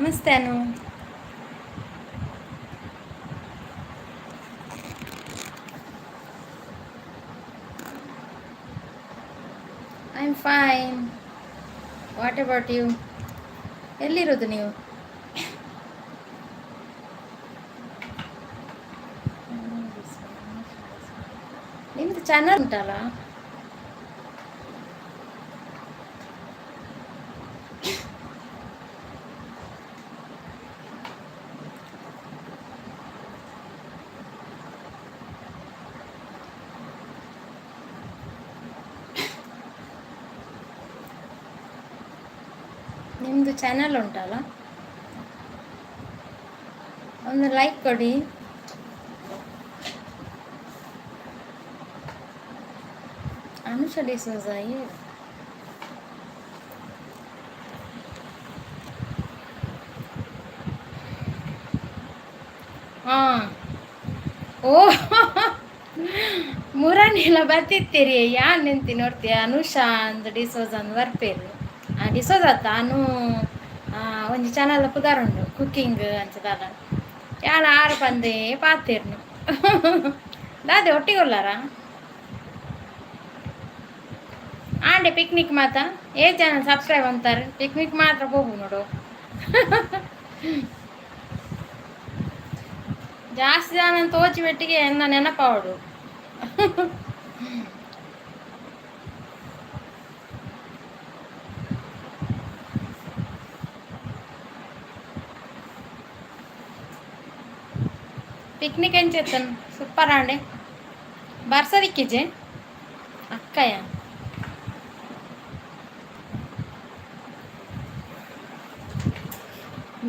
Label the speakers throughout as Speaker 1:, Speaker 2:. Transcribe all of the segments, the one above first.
Speaker 1: ನಮಸ್ತೆ Anu. I am fine. What about you? ಎಲ್ಲಿರೋದು ನೀವು? ನಿಮ್ಮದು ಚಾನಲ್ ಉಂಟಲ್ಲ? ನಿಮ್ಮದು ಚಾನಲ್ ಉಂಟಲ್ಲ, ಒಂದು ಲೈಕ್ ಕೊಡಿ. ಅನುಷಾ ಡಿಸೋಜ ಹೇಳು. ಹಾಂ. ಓ ಮುರಾನಿಲ್ಲ ಬರ್ತಿತ್ತೀರಿ ಯಾನ್ ನಿಂತಿ ನೋಡ್ತೀಯ ಅನುಷಾ ಅಂದ್ ಡಿಸೋಜ ಅಂದ್ ಬರ್ಪೇರು ಡಿಸೋಜ ಆತ ಅನು ಒಂಜಿ ಚಾನಲ್ ಪುದಾರುಂಡು ಕುಕ್ಕಿಂಗ್ ಅಂಚದಲ್ಲ ಯಾನ್ ಆರು ಪಂದೆ ಪಾತೇರ್ನು ದಾದೆ ಒಟ್ಟಿಗೊಲ್ಲಾರ ಆಂಡೆ ಪಿಕ್ನಿಕ್ ಮಾತ ಜನ ಸಬ್ಸ್ಕ್ರೈಬ್ ಅಂತಾರೆ ಪಿಕ್ನಿಕ್ ಮಾತ್ರ ಹೋಗು ನೋಡು ಜಾಸ್ತಿ ಜನ ತೋಚಿ ಮೆಟ್ಟಿಗೆ ಎನ್ನ ನೆನಪಾವಡು ಪಿಕ್ನಿಕ್ ಎಂಚೆತ್ತನ್ ಸೂಪರ್ ಆಂಡೆ ಬರ್ಸದಿಕ್ಕಿಜೆ ಅಕ್ಕಯ್ಯ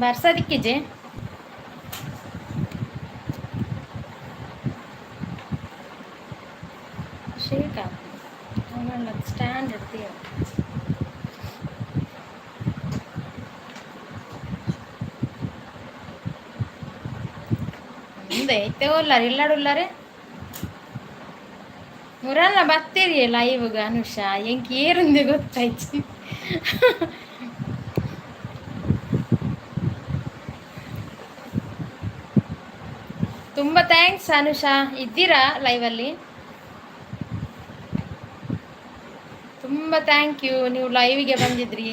Speaker 1: ಬರ್ಸದಿಕ್ಕಿಜೆ ಶೇಕ ಸ್ಟ್ಯಾಂಡ್ ಇಡ್ತೀಯ ಮುಂದೆ ಐತೆ ಒಲ್ಲಾರೆ ಇಲ್ಲಾಡುಲ್ಲಾರೆ ಮುರಲ್ಲ ಬರ್ತೀರಿ ಲೈವ್ಗ ಅನುಷಾ ಎಂಕ್ ಏರುಂದೆ ಗೊತ್ತಾಯ್ತು ತುಂಬ ಥ್ಯಾಂಕ್ಸ್ ಅನುಷಾ ಇದ್ದೀರಾ ಲೈವಲ್ಲಿ ತುಂಬ ಥ್ಯಾಂಕ್ ಯು ನೀವು ಲೈವಿಗೆ ಬಂದಿದ್ರಿ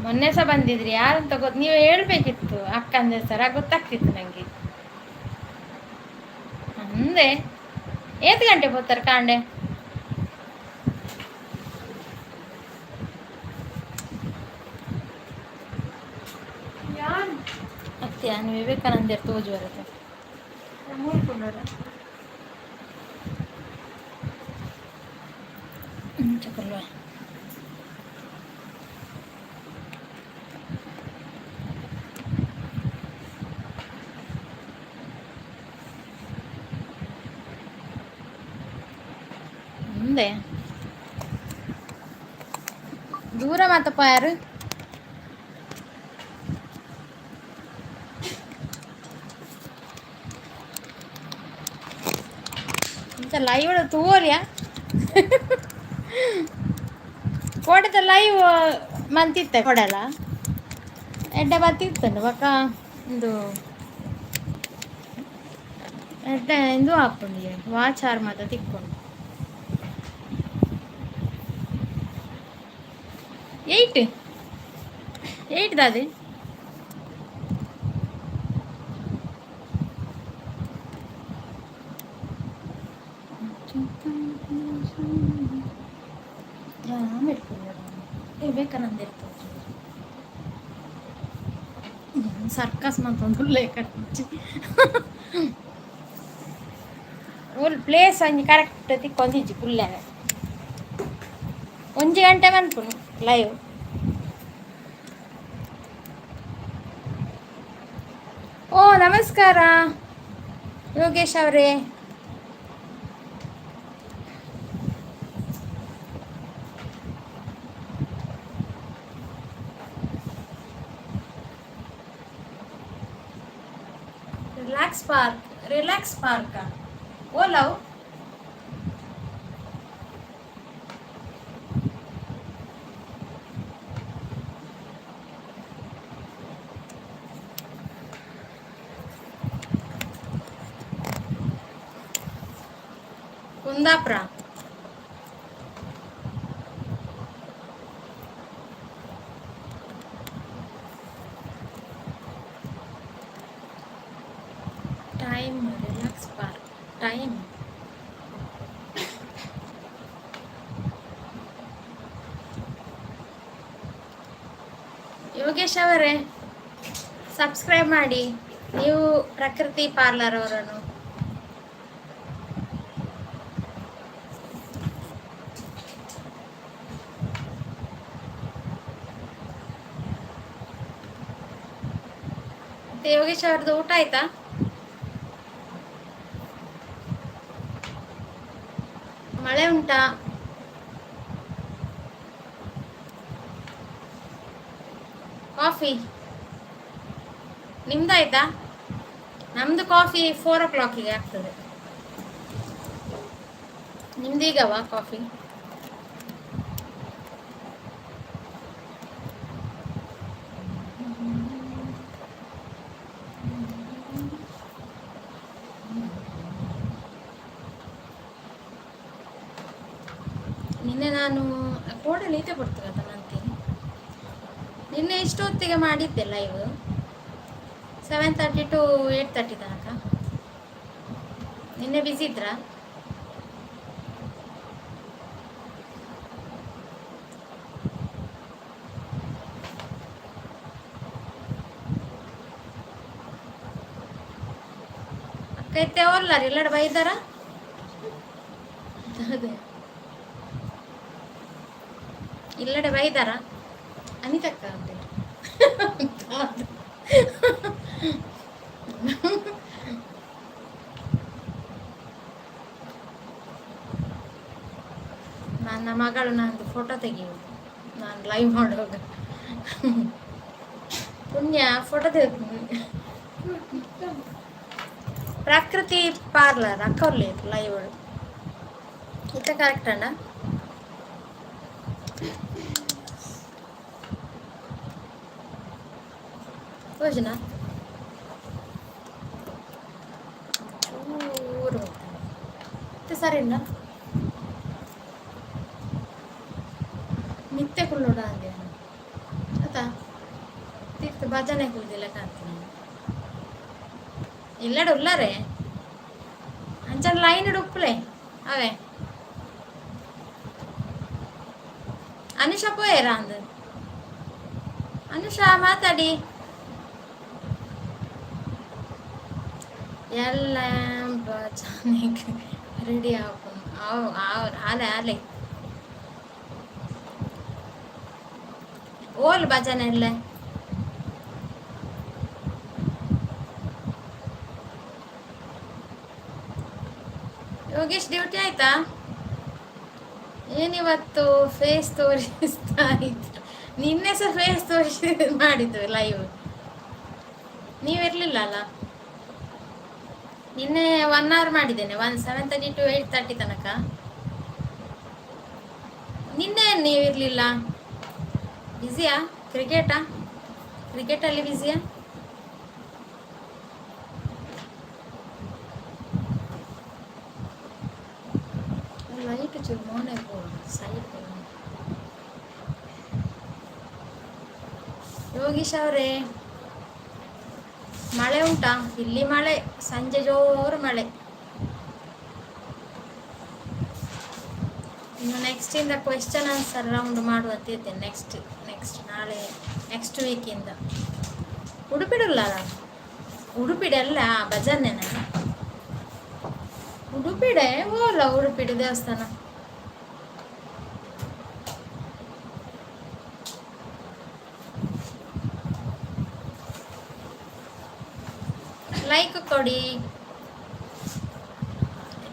Speaker 1: ಮೊನ್ನೆ ಸಹ ಬಂದಿದ್ರಿ ಯಾರಂತ ನೀವು ಹೇಳ್ಬೇಕಿತ್ತು ಅಕ್ಕಂದ ಹೆಸರ ಗೊತ್ತಾಗ್ತಿತ್ತು ನನಗೆ ಅಂದೆ ಏತ್ ಗಂಟೆ ಬರ್ತಾರೆ ಕಾಂಡೆ ಅತ್ತೆ ನಾನು ವಿವೇಕಾನಂದ ತೋಜು ಬರುತ್ತೆ ಚಕಲ್ವ ಮುಂದೆ ದೂರ ಮಾತಪ್ಪ ಯಾರು ಲೈವ್ ತೂರಿಯಾ ಕೊಡದ ಲೈವ್ ಮಂತಿತ್ತೆ ಕೊಡಲ್ಲ ಎಡ್ಡೆ ಬತ್ತಿತ್ತಂಡು ಬಕ್ಕ ಇದು ಎಡ್ಡೆ ಇದು ಹಾಕೊಂಡು ವಾಚಾರ್ ಮಾತ ತಿಕ್ಕೊಂಡು 8 ದಾದೆ ವಿವೇಕಾನಂದ ಇರ್ತದೆ ಸರ್ಕಸ್ ಮತ್ತೊಂದು ಲೇಖ ಪ್ಲೇಸ್ ಒಂಜಿ ಕರೆಕ್ಟ್ ತಿಕ್ಕೊಂದಿಜ್ಜಿ ಪುಲ್ಲಾಗ 1 ಗಂಟೆ ಬಂದ್ಪುನು ಲೈವ್ ಓ ನಮಸ್ಕಾರ ಯೋಗೇಶ್ ಅವರೇ ರಿಲ್ಯಾಕ್ಸ್ ಪಾರ್ಕ್ ಓ love Kundapura. Time relax park time. Yogesh ಅವರೇ ಸಬ್ಸ್ಕ್ರೈಬ್ ಮಾಡಿ, ನೀವು ಪ್ರಕೃತಿ ಪಾರ್ಲರ್ ಅವರನ್ನು. ಮತ್ತೆ ಯೋಗೇಶ್ ಅವ್ರದ್ದು ಊಟ ಆಯ್ತಾ? ಮಳೆ ಉಂಟಾ? ಕಾಫಿ ನಿಮ್ದಾಯ್ತಾ? ನಮ್ದು ಕಾಫಿ 4 o'clock ಆಗ್ತದೆ. ನಿಮ್ದೀಗವಾ ಕಾಫಿ? ನಿನ್ನೆ ನಾನು ಕೋಡಲ್ಲಿ ಈತೆ ಕೊಡ್ತೀವಲ್ಲ ನಂತೀನಿ. ನಿನ್ನೆ ಇಷ್ಟೊತ್ತಿಗೆ ಮಾಡಿದ್ದೆ ಲೈವ್ 7:30 to 8:30 ತನಕ. ನಿನ್ನೆ ಬಿಸಿ ಇದ್ರಾ? ಅಕ್ಕ ಇತ್ತೇವಲ್ಲ ಎಲ್ಲರ ಬೈದಾರ. ಅದೇ ಇಲ್ಲಡೆ ಬೈದಾರ ಅನಿತಕ್ಕ ಅಂತ. ನನ್ನ ಮಗಳು ನಂದು ಫೋಟೋ ತೆಗಿಯೋದು ನಾನು ಲೈವ್ ಮಾಡುವಾಗ. ಪುಣ್ಯ ಫೋಟೋ ತೆಗ್ದು ಪ್ರಕೃತಿ ಪಾರ್ಲರ್ ಅಕ್ಕವ್ರಲಿ ಲೈವ್ ಇತ್ತ ಕರೆಕ್ಟ್ ಅಣ್ಣ. ಯೋಜನಾ ಚೂರು ಮತ್ತೆ ಸರಿನಾ ನಿತ್ಯ ಕುಳ್ಳೋಡ ಅಂದೆ ಆಯ್ತಾ. ತೀರ್ಥ ಭಜನೆ ಕುಳ್ದಿಲ್ಲ ಕಾಣ್ತೀನಿ ಇಲ್ಲಡ ಉಳ್ಳಾರೆ ಅಂಚನ್ ಲೈನ್ ಉಪ್ಪಲೆ ಅವೇ ಅನುಷಾ ಪೋಯರ ಅಂದ. ಅನುಷಾ ಮಾತಾಡಿ ಎಲ್ಲ ಭಜನೆಗೆ ರೆಡಿ ಆಲೆ ಆಲೆ ಓಲ್ ಭಜನೆ ಎಲ್ಲ. ಯೋಗೇಶ್ ಡ್ಯೂಟಿ ಆಯ್ತಾ? ಏನಿವತ್ತು ಫೇಸ್ ತೋರಿಸ್ತಾ ಇದ್ರು. ನಿನ್ನೆ ಸಹ ಫೇಸ್ ತೋರಿಸಿ ಮಾಡಿದ್ದು ಲೈವ್. ನೀವಿರ್ಲಿಲ್ಲ ಅಲ್ಲ? ನಿನ್ನೆ 1 hour ಮಾಡಿದ್ದೇನೆ 7:30 to 8:30 ತನಕ. ನಿನ್ನೆ ನೀವಿರ್ಲಿಲ್ಲ. ಬ್ಯುಸಿಯಾ? ಕ್ರಿಕೆಟಲ್ಲಿ ಬ್ಯುಸಿಯಾ? ಲೈಟ್ ಚೂರು ಮೋನೆ ಸೈಡ್. ಯೋಗೀಶ್ ಅವರೇ ಮಳೆ ಉಂಟಾ? ಇಲ್ಲಿ ಮಳೆ, ಸಂಜೆ ಜೋರು ಮಳೆ. ಇನ್ನು ನೆಕ್ಸ್ಟಿಂದ ಕ್ವೆಶ್ಚನ್ ಆನ್ಸರ್ ರೌಂಡ್ ಮಾಡುವಂತಿದ್ದೇನೆ. ನೆಕ್ಸ್ಟ್ ನಾಳೆ ನೆಕ್ಸ್ಟ್ ವೀಕಿಂದ. ಉಡುಪಿಡಲ್ಲ ಉಡುಪಿಡಲ್ಲ ಭಜನೆನ ಉಡುಪಿಡೆ ಹೋಲ್ಲ. ಉಡುಪಿಡಿ ದೇವಸ್ಥಾನ ಲೈಕ್ ಕೊಡಿ.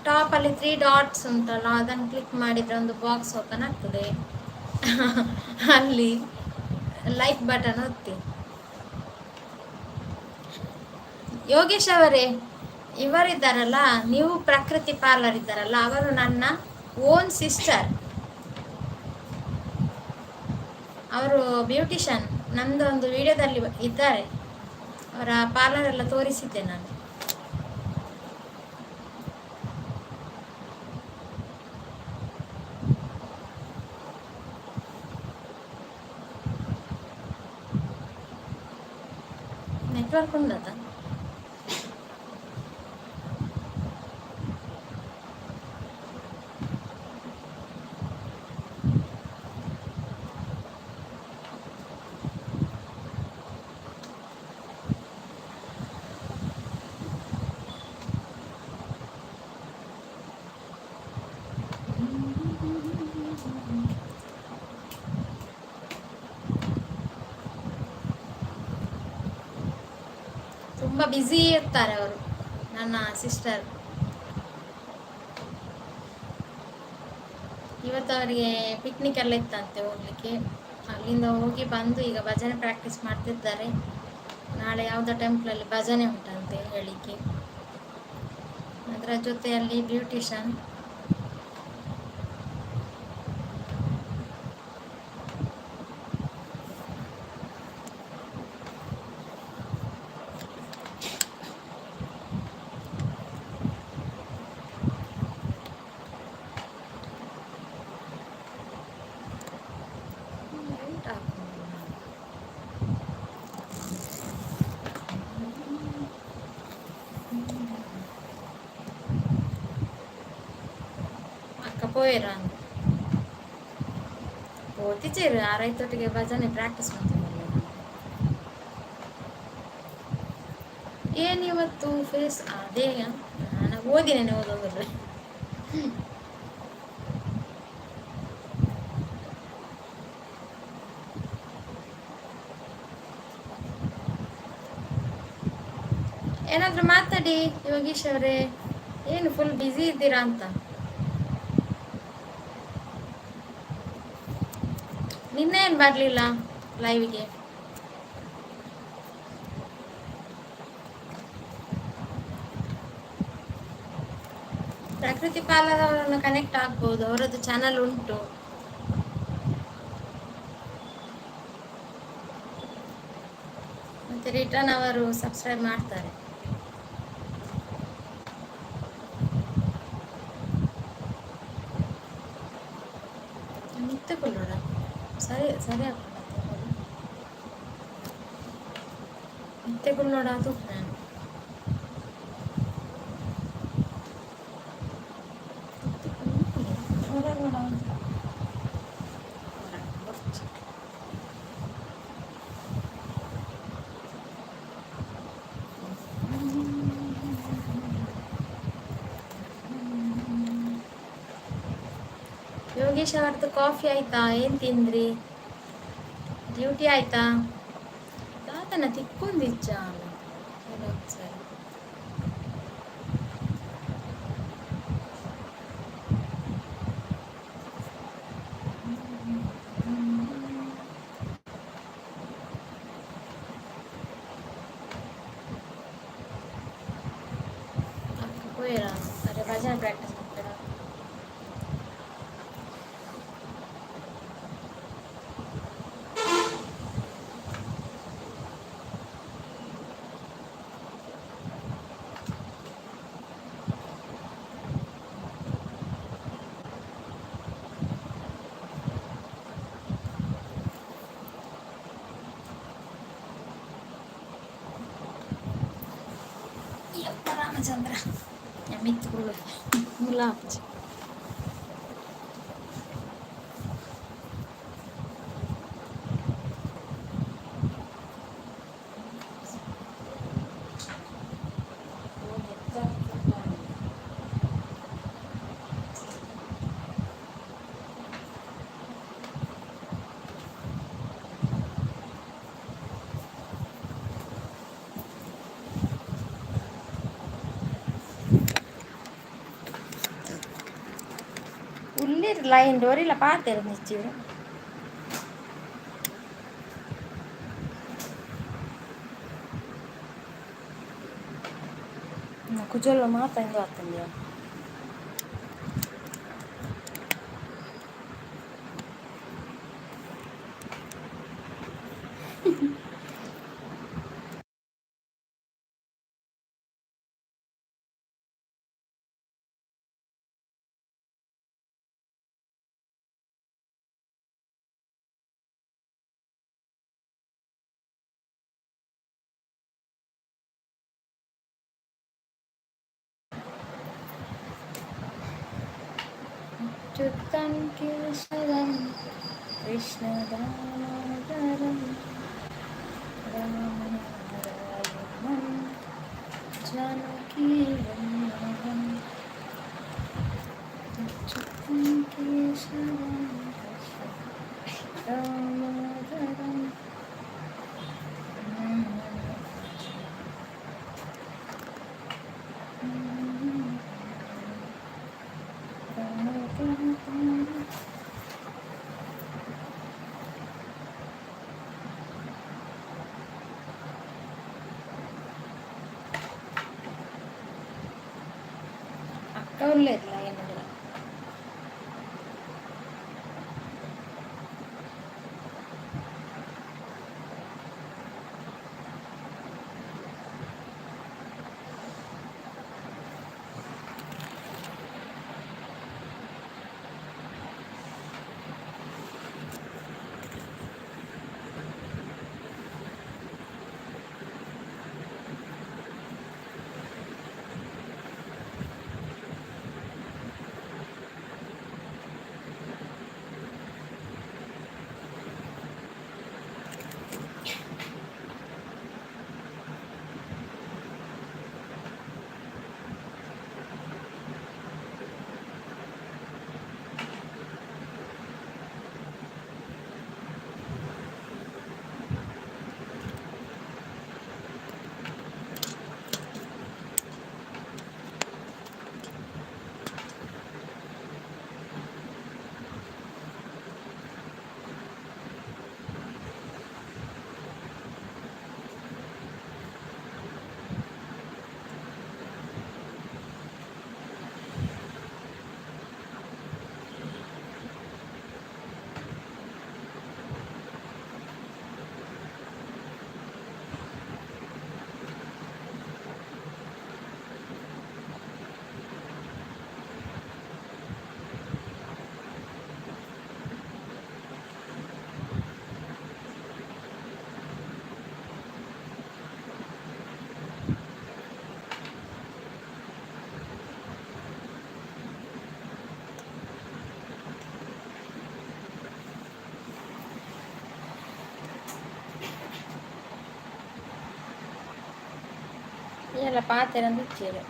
Speaker 1: ಟಾಪಲ್ಲಿ 3 dots ಉಂಟಲ್ಲ, ಅದನ್ನು ಕ್ಲಿಕ್ ಮಾಡಿದರೆ ಒಂದು ಬಾಕ್ಸ್ ಓಪನ್ ಆಗ್ತದೆ. ಅಲ್ಲಿ ಲೈಕ್ ಬಟನ್ ಒತ್ತಿ. ಯೋಗೇಶ್ ಅವರೇ ಇವರಿದ್ದಾರಲ್ಲ, ನೀವು ಪ್ರಕೃತಿ ಪಾರ್ಲರ್ ಇದ್ದಾರಲ್ಲ, ಅವರು ನನ್ನ ಓನ್ ಸಿಸ್ಟರ್. ಅವರು ಬ್ಯೂಟಿಷಿಯನ್. ನಮ್ಮದು ಒಂದು ವಿಡಿಯೋದಲ್ಲಿ ಇದ್ದಾರೆ. ಅವರ ಪಾರ್ಲರ್ ಎಲ್ಲ ತೋರಿಸಿದ್ದೆ ನಾನು. ನೆಟ್ವರ್ಕ್ ఉండదా? ತುಂಬ ಬ್ಯುಸಿ ಇರ್ತಾರೆ ಅವರು, ನನ್ನ ಸಿಸ್ಟರ್. ಇವತ್ತು ಅವರಿಗೆ ಪಿಕ್ನಿಕ್ ಎಲ್ಲ ಇತ್ತಂತೆ ಹೋಗ್ಲಿಕ್ಕೆ. ಅಲ್ಲಿಂದ ಹೋಗಿ ಬಂದು ಈಗ ಭಜನೆ ಪ್ರಾಕ್ಟೀಸ್ ಮಾಡ್ತಿದ್ದಾರೆ. ನಾಳೆ ಯಾವುದೋ ಟೆಂಪಲಲ್ಲಿ ಭಜನೆ ಉಂಟಂತೆ ಹೇಳಿಕೆ. ಅದರ ಜೊತೆಯಲ್ಲಿ ಬ್ಯೂಟಿಷನ್. ಅಕ್ಕ ಪೋಯಿರಾನ್ ಓದಿಚೇರು ಆರೈತೊಟ್ಟಿಗೆ ಭಜನೆ ಪ್ರಾಕ್ಟೀಸ್ ಮಾಡ್ತಿದ್ದಲ್ಲ. ಏನು ಇವತ್ತು ಫೇಸ್ ಅದೇ ನಾನು ಓದಿನೇನೆ ಓದೋದ್ರೆ. ಏನಾದರೂ ಮಾತಾಡಿ ಯೋಗೀಶ್ ಅವರೇ, ಏನು ಫುಲ್ ಬ್ಯುಸಿ ಇದ್ದೀರಾ ಅಂತ. ನಿನ್ನೆ ಏನು ಬರಲಿಲ್ಲ ಲೈವ್ಗೆ? ಪ್ರಕೃತಿ ಪಾಲರ್ ಅವರನ್ನು ಕನೆಕ್ಟ್ ಆಗ್ಬೋದು, ಅವರದ್ದು ಚಾನಲ್ ಉಂಟು. ಮತ್ತೆ ರಿಟರ್ನ್ ಅವರು ಸಬ್ಸ್ಕ್ರೈಬ್ ಮಾಡ್ತಾರೆ. ನಿತ್ಯಕೊಳ್ಳೋಣ ಸರಿ ಸರಿ ಆಗ್ತದೆ. ನಿತ್ಯಕೊಳ್ಳೋಣ ಅದು ನಾನು ಯೋಗೇಶ್ ಅವರದ್ದು ಕಾಫಿ ಆಯ್ತಾ? ಏನು ತಿಂದ್ರಿ? ಡ್ಯೂಟಿ ಆಯ್ತಾ? ತಾತನ ತಿಕ್ಕೊಂದಿಚ್ಚ ಸರಿ. ಅಕ್ಕ ಪೋಯಿರಾ? ಅರೆ ಭಜನೆ ಪ್ರಾಕ್ಟೀಸ್ ಮಾಡ್ತೀರಾ? ರಾಮಚಂದ್ರ ಮಿತ್ಗಳು ಮುಲಾಪಿ உள்ளிரு லைன் டோரியில் பார்த்து இருந்துச்சு. ಕುಜೋಲ್ಲ ಮಾತಾ ಇಂದು ಆಗ್ತಂದ್ಯಾ. अच्युतं केशवं कृष्णदामोदरं रामनारायणं जानकीवल्लभम् अच्युतं केशवं कृष्णदामोदरं అక్క లేదు లైన్లో. ఇలా పాతరంది ఇచ్చారు.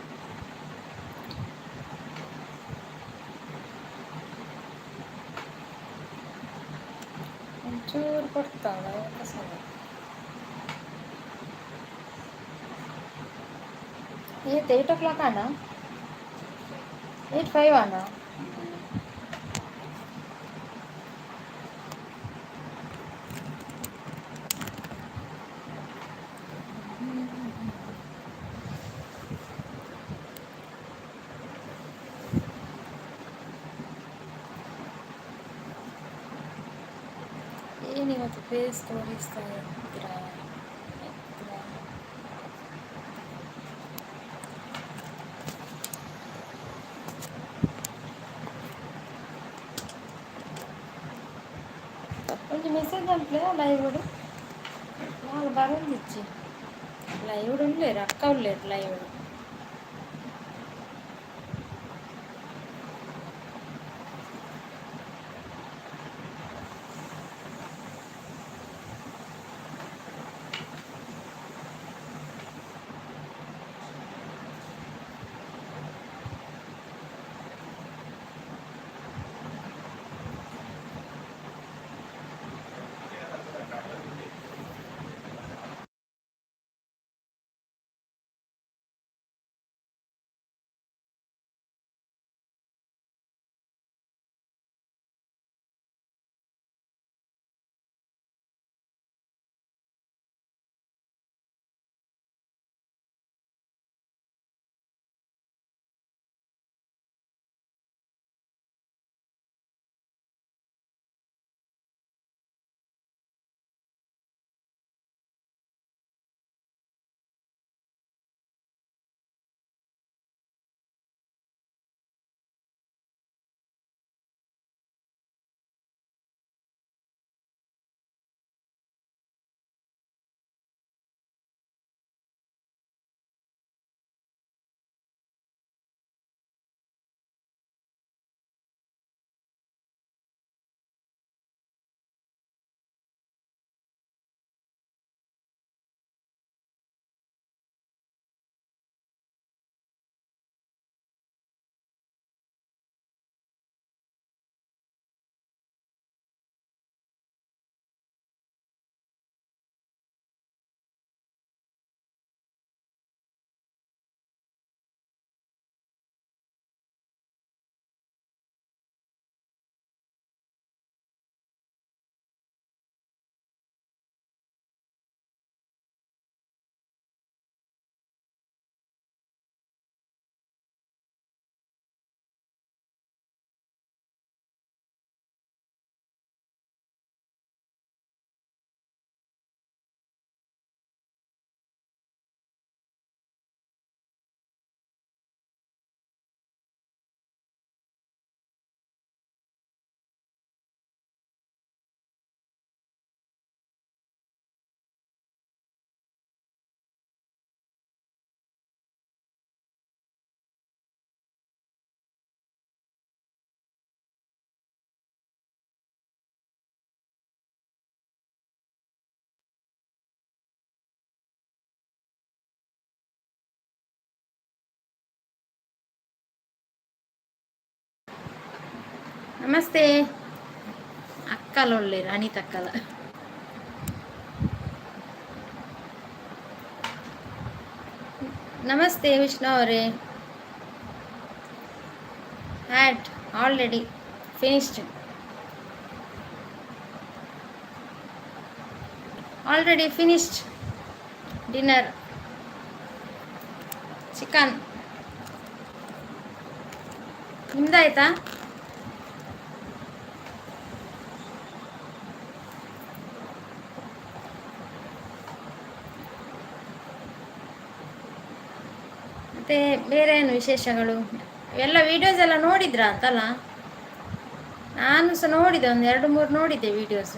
Speaker 1: ಒಂಚೂರು ಕೊಡ್ತಾಳೆ ಕಸಲ. ಏಟ್ 8 o'clock ಅಣ್ಣ, 8:05 ಅಣ್ಣ. ಏನಿವತ್ತು ಫೇಸ್ ತೋರಿಸ್ತಾ ಇದ್ದೀರಾ? కొంచెం మెసేజ్ అంటే లైవ్డు వాళ్ళు బాగా ఇచ్చి లైవ్డు ఉండలేరు, అక్క ఉండలేరు లైవ్డు. ನಮಸ್ತೆ ಅಕ್ಕಲ ಒಳ್ಳೆರು ಅನಿತ ಅಕ್ಕಲ. ನಮಸ್ತೆ ವಿಷ್ಣು ಅವರೇ. Had already finished. Already finished dinner. Chicken ನಿಮ್ದಾಯ್ತಾ? ಮತ್ತೆ ಬೇರೆ ಏನು ವಿಶೇಷಗಳು? ಎಲ್ಲ ವಿಡಿಯೋಸ್ ಎಲ್ಲ ನೋಡಿದ್ರಾ ಅಂತಲ್ಲ? ನಾನು ಸಹ ನೋಡಿದೆ, ಒಂದು 2-3 ನೋಡಿದ್ದೆ ವಿಡಿಯೋಸ್.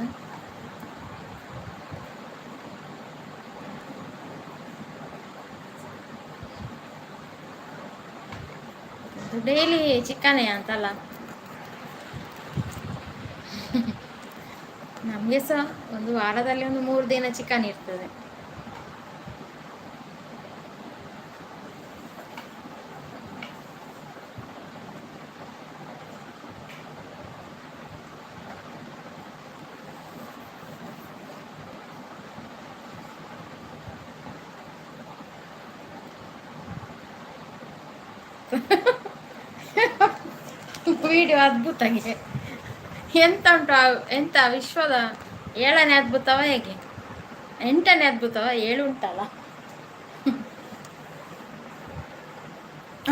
Speaker 1: ಡೈಲಿ ಚಿಕನೇ ಅಂತಲ್ಲ? ನಮಗೆ ಸಹ ಒಂದು ವಾರದಲ್ಲಿ ಒಂದು 3 ದಿನ ಚಿಕನ್ ಇರ್ತದೆ. ವಿಡಿಯೋ ಅದ್ಭುತಗೆ ಎಂತ ಉಂಟು? ಎಂತ ವಿಶ್ವದ 7ನೇ ಅದ್ಭುತವ ಹೇಗೆ? 8ನೇ ಅದ್ಭುತವ? 7 ಉಂಟಲ್ಲ.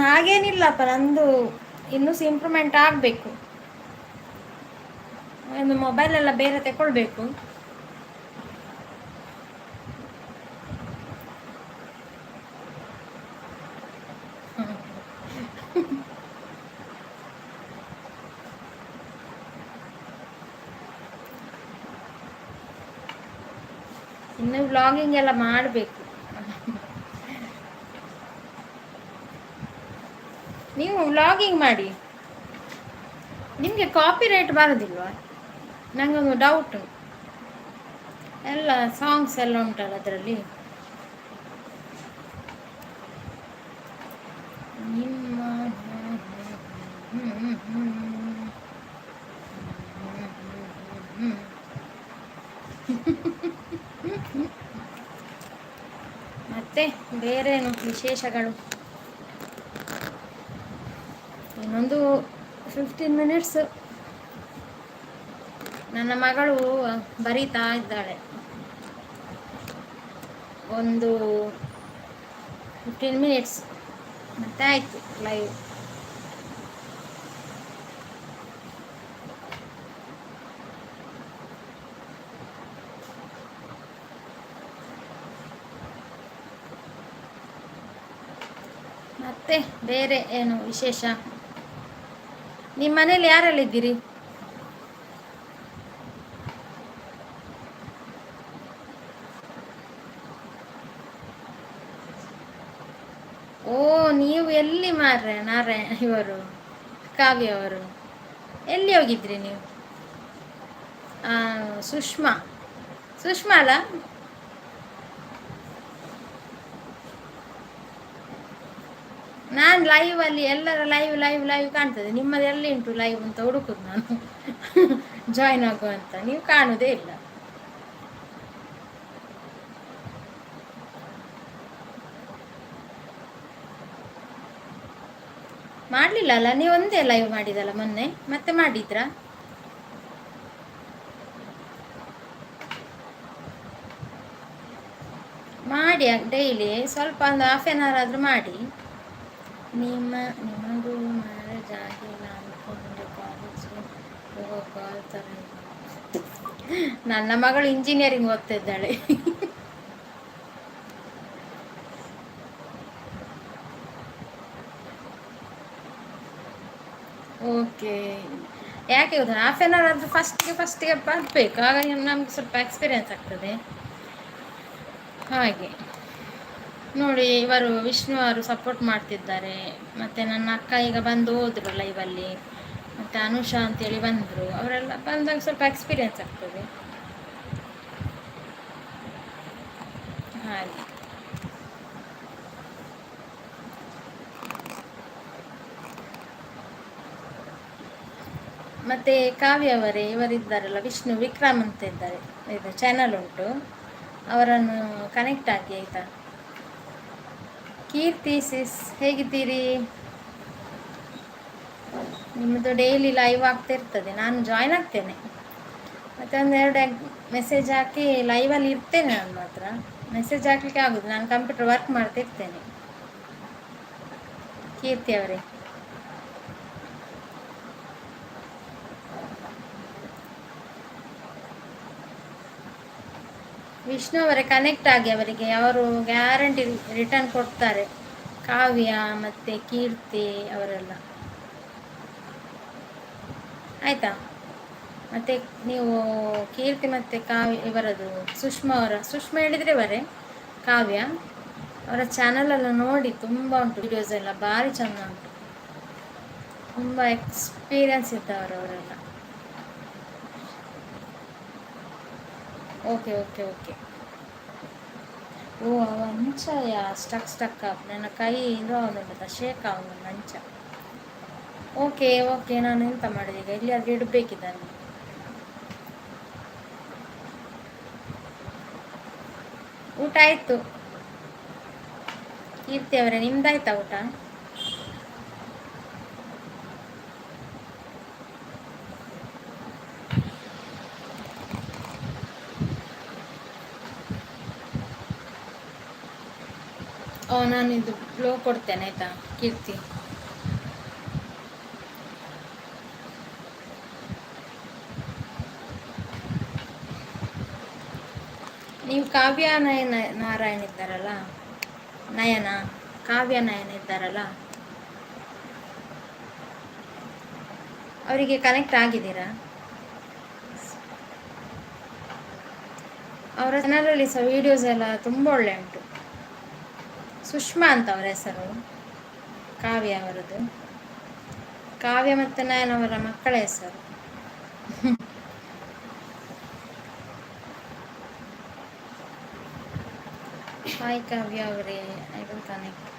Speaker 1: ಹಾಗೇನಿಲ್ಲಪ್ಪ, ನಂದು ಇನ್ನೂ ಸಹ ಇಂಪ್ರೂವ್ಮೆಂಟ್ ಆಗಬೇಕು. ಒಂದು ಮೊಬೈಲ್ ಎಲ್ಲ ಬೇರೆ ತಗೊಳ್ಬೇಕು. ಇನ್ನು ವ್ಲಾಗಿಂಗ್ ಎಲ್ಲ ಮಾಡಬೇಕು. ನೀವು ವ್ಲಾಗಿಂಗ್ ಮಾಡಿ. ನಿಮಗೆ ಕಾಪಿ ರೈಟ್ ಬರೋದಿಲ್ವಾ? ನನಗೊಂದು ಡೌಟು. ಎಲ್ಲ ಸಾಂಗ್ಸ್ ಎಲ್ಲ ಉಂಟಲ್ಲ ಅದರಲ್ಲಿ. ನಿಮ್ಮ ಮತ್ತೆ ಬೇರೇನು ವಿಶೇಷಗಳು? ಇನ್ನೊಂದು 15 ಮಿನಿಟ್ಸ್. ನನ್ನ ಮಗಳು ಬರೀತಾ ಇದ್ದಾಳೆ. ಒಂದು 15 ಮಿನಿಟ್ಸ್ ಮತ್ತೆ ಆಯಿತು ಲೈವ್. ಮತ್ತೆ ಬೇರೆ ಏನು ವಿಶೇಷ? ನಿಮ್ಮ ಮನೇಲಿ ಯಾರೆಲ್ಲ ಇದ್ದೀರಿ? ಓ, ನೀವು ಎಲ್ಲಿ ಮಾರ್ರೆ ನಾರಾಯಣ ಇವರು ಕಾವ್ಯ ಅವರು ಎಲ್ಲಿ ಹೋಗಿದ್ರಿ ನೀವು? ಸುಷ್ಮಾ ಅಲ್ಲ? ನಾನು ಲೈವಲ್ಲಿ ಎಲ್ಲರ ಲೈವ್ ಕಾಣ್ತದೆ. ನಿಮ್ಮದು ಎಲ್ಲಿ ಉಂಟು ಲೈವ್ ಅಂತ ಹುಡುಕುದು ನಾನು. ಜಾಯ್ನ್ ಆಗುವಂತ ನೀವು ಕಾಣುವುದೇ ಇಲ್ಲ. ಮಾಡಲಿಲ್ಲ ಅಲ್ಲ? ನೀವು ಒಂದೇ ಲೈವ್ ಮಾಡಿದಲ್ಲ ಮೊನ್ನೆ, ಮತ್ತೆ ಮಾಡಿದ್ರಾ? ಮಾಡಿ ಡೈಲಿ ಸ್ವಲ್ಪ ಒಂದು 1/2 hour ಆದರೂ ಮಾಡಿ. ನಿಮಗೂ ಮ್ಯಾರೇಜ್ ಆಗಿಲ್ಲ ಅಂದ್ಕೊಂಡು ಕಾಲೇಜ್ಗೆ ಹೋಗೋ ಕಾಲ್ ಥರ. ನನ್ನ ಮಗಳು ಇಂಜಿನಿಯರಿಂಗ್ ಓದ್ತಿದ್ದಾಳೆ. ಓಕೆ, ಯಾಕೆ ಗೊತ್ತಾ, 1/2 hour ಆದರೂ ಫಸ್ಟಿಗೆ ಬರಬೇಕು. ಆಗ ನಮ್ಗೆ ಸ್ವಲ್ಪ ಎಕ್ಸ್ಪೀರಿಯನ್ಸ್ ಆಗ್ತದೆ. ಹಾಗೆ ನೋಡಿ, ಇವರು ವಿಷ್ಣು ಅವರು ಸಪೋರ್ಟ್ ಮಾಡ್ತಿದ್ದಾರೆ. ಮತ್ತು ನನ್ನ ಅಕ್ಕ ಈಗ ಬಂದು ಹೋದರು ಲೈವಲ್ಲಿ. ಮತ್ತು ಅನುಷಾ ಅಂತೇಳಿ ಬಂದರು. ಅವರೆಲ್ಲ ಬಂದಾಗ ಸ್ವಲ್ಪ ಎಕ್ಸ್ಪೀರಿಯನ್ಸ್ ಆಗ್ತದೆ. ಹಾಗೆ ಮತ್ತು ಕಾವ್ಯ ಅವರೇ ಇವರಿದ್ದಾರಲ್ಲ, ವಿಷ್ಣು ವಿಕ್ರಮ್ ಅಂತ ಇದ್ದಾರೆ, ಇದು ಚಾನಲ್ ಉಂಟು, ಅವರನ್ನು ಕನೆಕ್ಟ್ ಆಗಿ ಆಯಿತಾ. ಕೀರ್ತಿ ಸಿಸ್ ಹೇಗಿದ್ದೀರಿ? ನಿಮ್ಮದು ಡೈಲಿ ಲೈವ್ ಆಗ್ತಾ ಇರ್ತದೆ, ನಾನು ಜಾಯ್ನ್ ಆಗ್ತೇನೆ, ಮತ್ತು ಒಂದೆರಡು ಮೆಸೇಜ್ ಹಾಕಿ ಲೈವಲ್ಲಿ ಇರ್ತೇನೆ. ನಾನು ಮಾತ್ರ ಮೆಸೇಜ್ ಹಾಕಲಿಕ್ಕೆ ಆಗೋದು, ನಾನು ಕಂಪ್ಯೂಟರ್ ವರ್ಕ್ ಮಾಡ್ತಿರ್ತೇನೆ. ಕೀರ್ತಿ ಅವರೇ, ವಿಷ್ಣು ಅವರೇ ಕನೆಕ್ಟ್ ಆಗಿ, ಅವರಿಗೆ ಅವರು ಗ್ಯಾರಂಟಿ ರಿಟರ್ನ್ ಕೊಡ್ತಾರೆ, ಕಾವ್ಯ ಮತ್ತು ಕೀರ್ತಿ ಅವರೆಲ್ಲ, ಆಯಿತಾ. ಮತ್ತು ನೀವು ಕೀರ್ತಿ ಮತ್ತು ಕಾವ್ಯ ಇವರದು ಸುಷ್ಮಾ ಹೇಳಿದರೆ ಇವರೇ ಕಾವ್ಯ ಅವರ ಚಾನಲನ್ನು ನೋಡಿ, ತುಂಬ ಉಂಟು ವಿಡಿಯೋಸ್ ಎಲ್ಲ ಭಾರಿ ಚೆಂದ ಉಂಟು, ತುಂಬ ಎಕ್ಸ್ಪೀರಿಯನ್ಸ್ ಇದ್ದವರು ಅವರೆಲ್ಲ. Okay okay okay. ಓ ಅವ ಮಂಚ ಸ್ಟಕ್ ನನ್ನ ಕೈ ಇದು ಅವನುಂಟದ ಶೇಕ್ ಅವನು ಮಂಚ. ಓಕೆ ಓಕೆ, ನಾನು ಎಂತ ಮಾಡಿದೆ ಈಗ, ಎಲ್ಲಿಯಾದ್ರೂ ಇಡಬೇಕಿದ್ದಾನೆ. ಊಟ ಆಯಿತು ಕೀರ್ತಿ ಅವರೇ, ನಿಮ್ದಾಯ್ತಾ ಊಟ? ನಾನು ಇದು ಫ್ಲೋ ಕೊಡ್ತೇನೆ ಆಯಿತಾ ಕೀರ್ತಿ. ನೀವು ಕಾವ್ಯ ನಾರಾಯಣ ಇದ್ದಾರಲ್ಲ, ನಯನ ಕಾವ್ಯ ನಯನ ಇದ್ದಾರಲ್ಲ, ಅವರಿಗೆ ಕನೆಕ್ಟ್ ಆಗಿದ್ದೀರಾ? ಅವರ ಚಾನಲಲ್ಲಿ ಸಹ ವೀಡಿಯೋಸ್ ಎಲ್ಲ ತುಂಬ ಒಳ್ಳೆ ಉಂಟು. ಸುಷ್ಮಾ ಅಂತ ಅವರ ಹೆಸರು, ಕಾವ್ಯ ಅವರದ್ದು. ಕಾವ್ಯ ಮತ್ತು ನಯನ ಅವರ ಮಕ್ಕಳ ಹೆಸರು. ಹಾಯ್ ಕಾವ್ಯ ಅವರೇ, ಐ ವಿಲ್ ಕನೆಕ್ಟ್.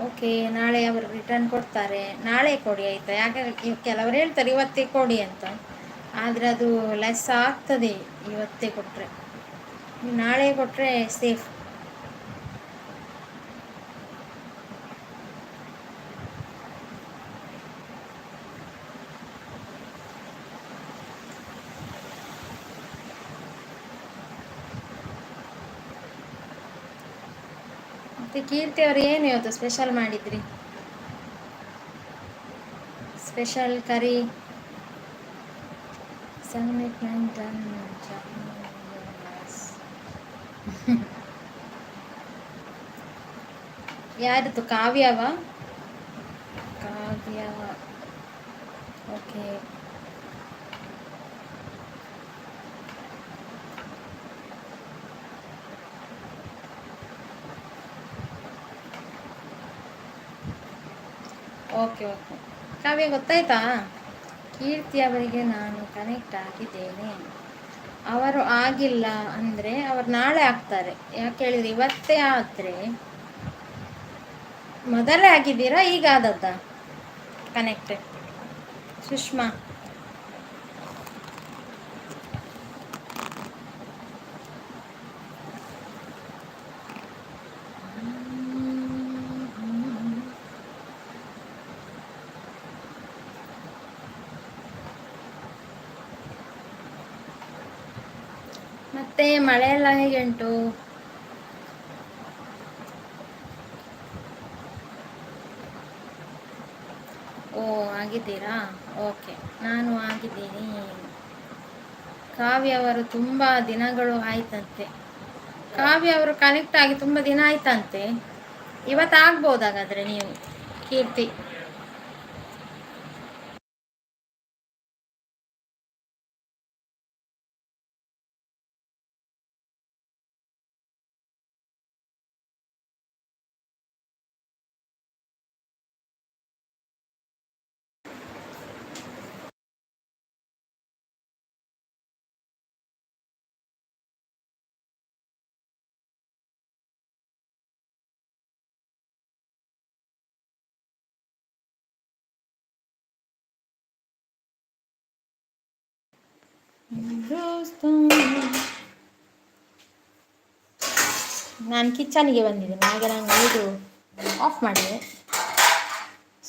Speaker 1: ಓಕೆ, ನಾಳೆ ಅವರು ರಿಟರ್ನ್ ಕೊಡ್ತಾರೆ, ನಾಳೆ ಕೊಡಿ ಆಯಿತಾ. ಯಾಕೆ ಕೆಲವರು ಹೇಳ್ತಾರೆ ಇವತ್ತೇ ಕೊಡಿ ಅಂತ, ಆದರೆ ಅದು ಲೆಸ್ ಆಗ್ತದೆ ಇವತ್ತೇ ಕೊಟ್ಟರೆ, ನಾಳೆ ಕೊಟ್ಟರೆ ಸೇಫ್. ಮತ್ತು ಕೀರ್ತಿ ಅವರು ಏನು ಇವತ್ತು ಸ್ಪೆಷಲ್ ಮಾಡಿದ್ರಿ? ಸ್ಪೆಷಲ್ ಕರಿ ಯಾರಿತ್ತು? ಕಾವ್ಯವ? ಕಾವ್ಯ, ಓಕೆ. ಓಕೆ ಓಕೆ, ಕಾವ್ಯ ಗೊತ್ತಾಯ್ತಾ? ಕೀರ್ತಿ ಅವರಿಗೆ ನಾನು ಕನೆಕ್ಟ್ ಆಗಿದ್ದೇನೆ, ಅವರು ಆಗಿಲ್ಲ ಅಂದರೆ ಅವರು ನಾಳೆ ಆಗ್ತಾರೆ. ಯಾಕೆ ಹೇಳಿದರೆ ಇವತ್ತೇ ಆದರೆ ಮೊದಲೇ ಆಗಿದ್ದೀರಾ, ಈಗ ಆದದ್ದ ಕನೆಕ್ಟ್? ಸುಷ್ಮಾ ಮತ್ತೆ ಮಳೆಯೆಲ್ಲ ಹೇಗೆ ಉಂಟು? ಓ ಆಗಿದ್ದೀರಾ? ಓಕೆ, ನಾನು ಆಗಿದ್ದೀನಿ. ಕಾವ್ಯ ಅವರು ತುಂಬ ದಿನಗಳು ಆಯ್ತಂತೆ, ಕಾವ್ಯ ಅವರು ಕನೆಕ್ಟ್ ಆಗಿ ತುಂಬ ದಿನ ಆಯ್ತಂತೆ. ಇವತ್ತು ಆಗ್ಬೋದಾಗಾದರೆ ನೀವು ಕೀರ್ತಿ. ನಾನು ಕಿಚನ್ಗೆ ಬಂದಿದ್ದೀನಿ, ಹಾಗೆ ನಾನು ಇದು ಆಫ್ ಮಾಡಿದೆ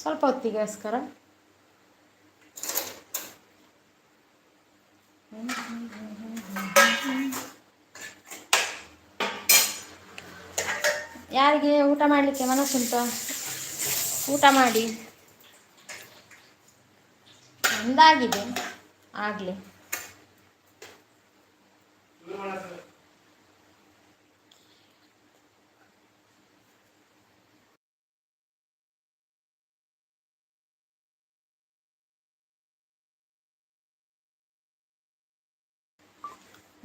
Speaker 1: ಸ್ವಲ್ಪ ಹೊತ್ತಿಗೋಸ್ಕರ. ಯಾರಿಗೆ ಊಟ ಮಾಡಲಿಕ್ಕೆ ಮನಸ್ಸುಂಟ ಊಟ ಮಾಡಿ. ಒಂದಾಗಿದೆ ಆಗಲಿ.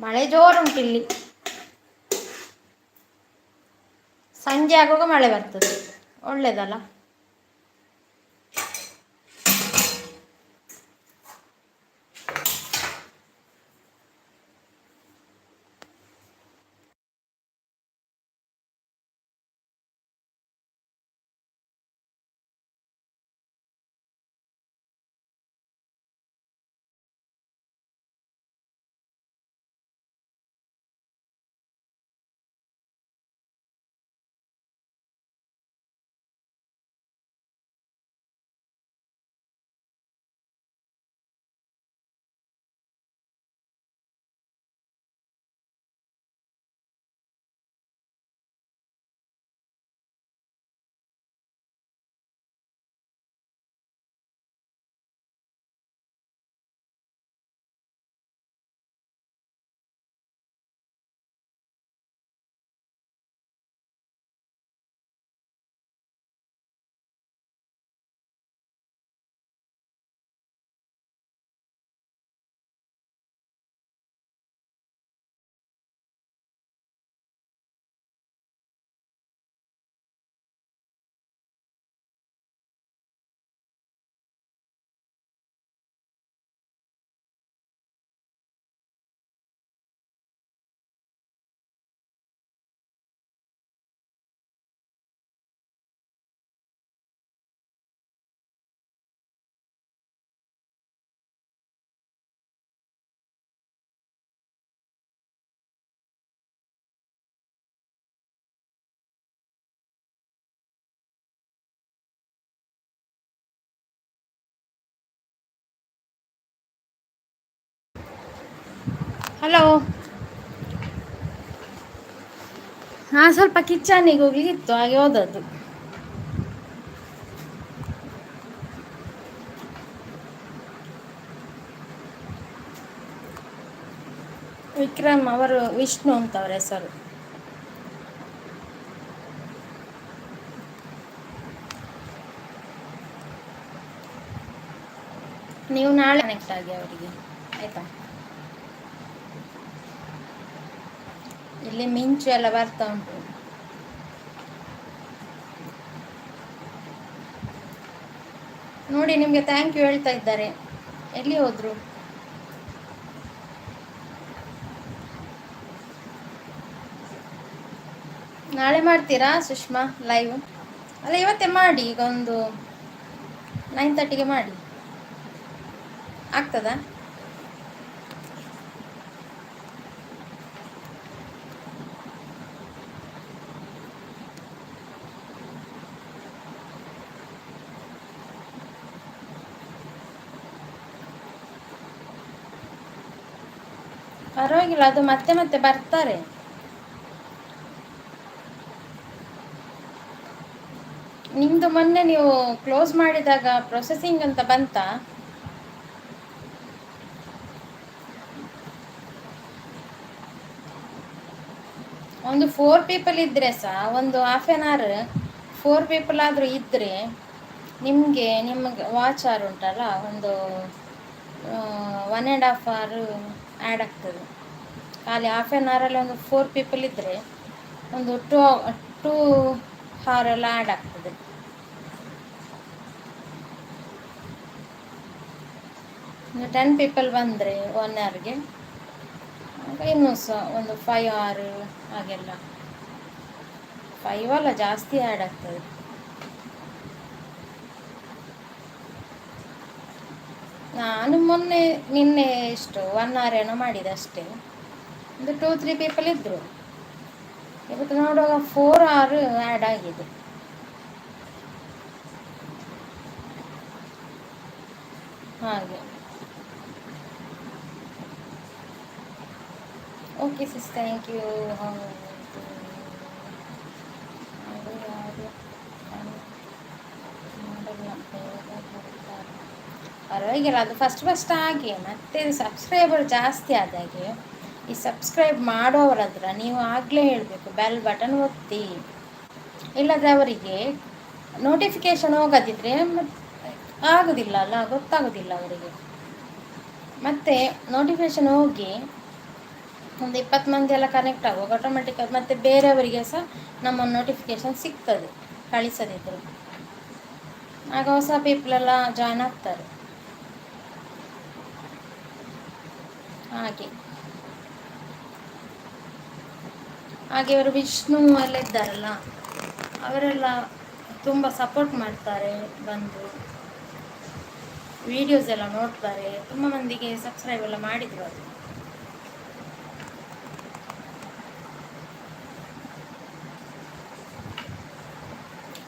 Speaker 1: ಮಳೆ ಜೋರುಂಟು ಇಲ್ಲಿ. ಸಂಜೆ ಆಗುವಾಗ ಮಳೆ ಬರ್ತದೆ, ಒಳ್ಳೇದಲ್ಲ. ಹಲೋ. ಸ್ವಲ್ಪ ಕಿಚನಿಗೆ ಹೋಗ್ಲಿಕ್ಕಿತ್ತು, ಹಾಗೆ ಹೋದದ್ದು. ವಿಕ್ರಮ್ ಅವರು ವಿಷ್ಣು ಅಂತ ಅವರ ಹೆಸರು. ನೀವು ನಾಳೆ ಕನೆಕ್ಟ್ ಆಗಿ ಅವರಿಗೆ, ಆಯ್ತಾ? ಇಲ್ಲಿ ಮಿಂಚು ಎಲ್ಲ ಬರ್ತಾ ಉಂಟು. ನೋಡಿ, ನಿಮಗೆ ಥ್ಯಾಂಕ್ ಯು ಹೇಳ್ತಾ ಇದ್ದಾರೆ. ಎಲ್ಲಿ ಹೋದ್ರು? ನಾಳೆ ಮಾಡ್ತೀರಾ ಸುಷ್ಮಾ ಲೈವ್? ಅಲ್ಲ, ಇವತ್ತೇ ಮಾಡಿ. ಈಗ ಒಂದು 9:30ಗೆ ಮಾಡಿ, ಆಗ್ತದಾ? ಪರವಾಗಿಲ್ಲ, ಅದು ಮತ್ತೆ ಮತ್ತೆ ಬರ್ತಾರೆ. ನಿಮ್ದು ಮೊನ್ನೆ ನೀವು ಕ್ಲೋಸ್ ಮಾಡಿದಾಗ ಪ್ರೊಸೆಸಿಂಗ್ ಅಂತ ಬಂತಾ? ಒಂದು 4 ಪೀಪಲ್ ಇದ್ರೆ ಸಹ ಒಂದು ½ an hour 4 ಪೀಪಲ್ ಆದರೂ ಇದ್ದರೆ ನಿಮಗೆ ವಾಚ್ ಅವರ್ ಉಂಟಲ್ಲ, ಒಂದು 1.5 hour ಆ್ಯಡ್ ಆಗ್ತದೆ. ಖಾಲಿ ½ an hour ಒಂದು 4 ಪೀಪಲ್ ಇದ್ದರೆ ಒಂದು 2 hour ಎಲ್ಲ ಆ್ಯಡ್ ಆಗ್ತದೆ. ಒಂದು 10 ಪೀಪಲ್ ಬಂದರೆ 1 hourಗೆ ಇನ್ನೂ ಸಹ ಒಂದು 5 hour ಹಾಗೆಲ್ಲ, 5 ಅಲ್ಲ, ಜಾಸ್ತಿ ಆ್ಯಡ್ ಆಗ್ತದೆ. ನಾನು ನಿನ್ನೆ ಎಷ್ಟು 1 hour ಏನೋ ಮಾಡಿದೆ ಅಷ್ಟೇ. ಒಂದು 2-3 ಪೀಪಲ್ ಇದ್ದರು. ಇವತ್ತು ನೋಡುವಾಗ 4 hour ಆ್ಯಡ್ ಆಗಿದೆ. ಹಾಗೆ ಓಕೆ ಸಿಸ್, ಥ್ಯಾಂಕ್ ಯು. ಅದು ಯಾರು ಮಾಡಲ್ಲ, ಬೇಗ ಬರ್ತಾರೆ. ಪರವಾಗಿಲ್ಲ, ಅದು ಫಸ್ಟ್ ಆಗಿ ಮತ್ತೆ ಸಬ್ಸ್ಕ್ರೈಬರ್ ಜಾಸ್ತಿ ಆದಾಗೆ ಈ ಸಬ್ಸ್ಕ್ರೈಬ್ ಮಾಡೋರ ಹತ್ರ ನೀವು ಆಗಲೇ ಹೇಳಬೇಕು ಬೆಲ್ ಬಟನ್ ಒತ್ತಿ. ಇಲ್ಲದ್ರೆ ಅವರಿಗೆ ನೋಟಿಫಿಕೇಶನ್ ಹೋಗೋದಿದ್ರೆ ಆಗೋದಿಲ್ಲ ಅಲ್ಲ, ಗೊತ್ತಾಗೋದಿಲ್ಲ ಅವರಿಗೆ. ಮತ್ತೆ ನೋಟಿಫಿಕೇಶನ್ ಹೋಗಿ ಒಂದು 20 ಮಂದಿ ಎಲ್ಲ ಕನೆಕ್ಟ್ ಆಗುವಾಗ ಆಟೋಮೆಟಿಕ್ ಮತ್ತೆ ಬೇರೆಯವರಿಗೆ ಸಹ ನಮ್ಮ ನೋಟಿಫಿಕೇಶನ್ ಸಿಗ್ತದೆ ಕಳಿಸದಿದ್ರು. ಆಗ ಹೊಸ ಪೀಪಲೆಲ್ಲ ಜಾಯ್ನ್ ಆಗ್ತಾರೆ. ಹಾಗೆ ಅವರು ವಿಷ್ಣು ಎಲ್ಲ ಇದ್ದಾರಲ್ಲ, ಅವರೆಲ್ಲ ತುಂಬ ಸಪೋರ್ಟ್ ಮಾಡ್ತಾರೆ, ಬಂದು ವಿಡಿಯೋಸ್ ಎಲ್ಲ ನೋಡ್ತಾರೆ. ತುಂಬ ಮಂದಿಗೆ ಸಬ್ಸ್ಕ್ರೈಬ್ ಎಲ್ಲ ಮಾಡಿದ್ರು ಅದು.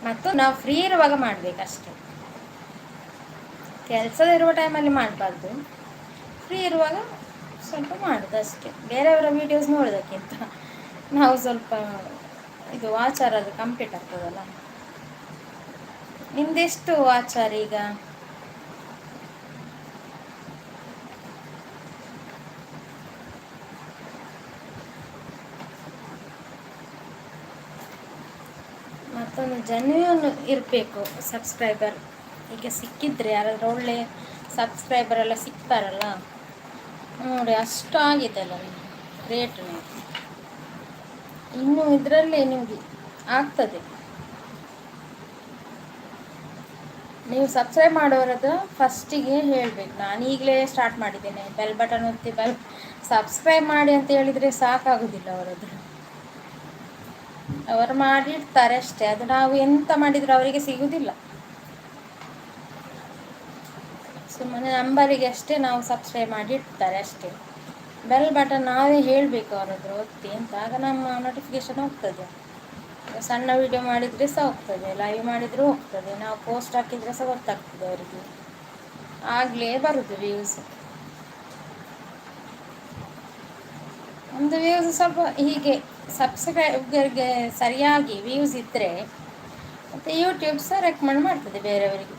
Speaker 1: ಮತ್ತು ನಾವು ಫ್ರೀ ಇರುವಾಗ ಮಾಡಬೇಕಷ್ಟೆ, ಕೆಲಸದಿರುವ ಟೈಮಲ್ಲಿ ಮಾಡಬಾರ್ದು. ಫ್ರೀ ಇರುವಾಗ ಸ್ವಲ್ಪ ಮಾಡೋದು ಅಷ್ಟೇ. ಬೇರೆಯವರ ವೀಡಿಯೋಸ್ ನೋಡೋದಕ್ಕಿಂತ ನಾವು ಸ್ವಲ್ಪ ಇದು ಆಚಾರ ಅದು ಕಂಪ್ಲೀಟ್ ಆಗ್ತದಲ್ಲ. ನಿಮ್ದೆಷ್ಟು ಆಚಾರ ಈಗ? ಮತ್ತೊಂದು ಜೆನ್ಯೂನ್ ಇರಬೇಕು ಸಬ್ಸ್ಕ್ರೈಬರ್. ಈಗ ಸಿಕ್ಕಿದ್ರೆ ಯಾರಾದರೂ ಒಳ್ಳೆ ಸಬ್ಸ್ಕ್ರೈಬರ್ ಎಲ್ಲ ಸಿಗ್ತಾರಲ್ಲ ನೋಡಿ, ಅಷ್ಟು ಆಗಿದೆ ಅಲ್ಲ ರೇಟ್. ಇನ್ನು ಇದರಲ್ಲೇ ನಿಮಗೆ ಆಗ್ತದೆ. ನೀವು ಸಬ್ಸ್ಕ್ರೈಬ್ ಮಾಡೋರದ್ದು ಫಸ್ಟಿಗೆ ಹೇಳಬೇಕು, ನಾನು ಈಗಲೇ ಸ್ಟಾರ್ಟ್ ಮಾಡಿದ್ದೇನೆ, ಬೆಲ್ ಬಟನ್ ಒತ್ತಿ ಸಬ್ಸ್ಕ್ರೈಬ್ ಮಾಡಿ ಅಂತ ಹೇಳಿದರೆ ಸಾಕಾಗೋದಿಲ್ಲ ಅವರದ್ದು. ಅವರು ಮಾಡಿರ್ತಾರೆ ಅಷ್ಟೇ, ಅದು ನಾವು ಎಂತ ಮಾಡಿದರೂ ಅವರಿಗೆ ಸಿಗುವುದಿಲ್ಲ. ಸುಮ್ಮನೆ ನಂಬರಿಗೆ ಅಷ್ಟೇ ನಾವು ಸಬ್ಸ್ಕ್ರೈಬ್ ಮಾಡಿ ಇಡ್ತಾರೆ ಅಷ್ಟೇ. ಬೆಲ್ ಬಟನ್ ನಾವೇ ಹೇಳಬೇಕು ಅವರದ್ದು ಒತ್ತಿ ಅಂತ, ಆಗ ನಮ್ಮ ನೋಟಿಫಿಕೇಶನ್ ಹೋಗ್ತದೆ. ಸಣ್ಣ ವಿಡಿಯೋ ಮಾಡಿದರೆ ಸಹ ಹೋಗ್ತದೆ, ಲೈವ್ ಮಾಡಿದರೂ ಹೋಗ್ತದೆ, ನಾವು ಪೋಸ್ಟ್ ಹಾಕಿದರೆ ಸಹ ಗೊತ್ತಾಗ್ತದೆ ಅವರಿಗೆ, ಆಗಲೇ ಬರೋದು ವ್ಯೂಸ್. ಒಂದು ವ್ಯೂಸ್ ಸ್ವಲ್ಪ ಹೀಗೆ ಸಬ್ಸ್ಕ್ರೈಬರ್ಗೆ ಸರಿಯಾಗಿ ವ್ಯೂಸ್ ಇದ್ದರೆ ಮತ್ತು ಯೂಟ್ಯೂಬ್ ಸಹ ರೆಕಮೆಂಡ್ ಮಾಡ್ತದೆ ಬೇರೆಯವರಿಗೆ.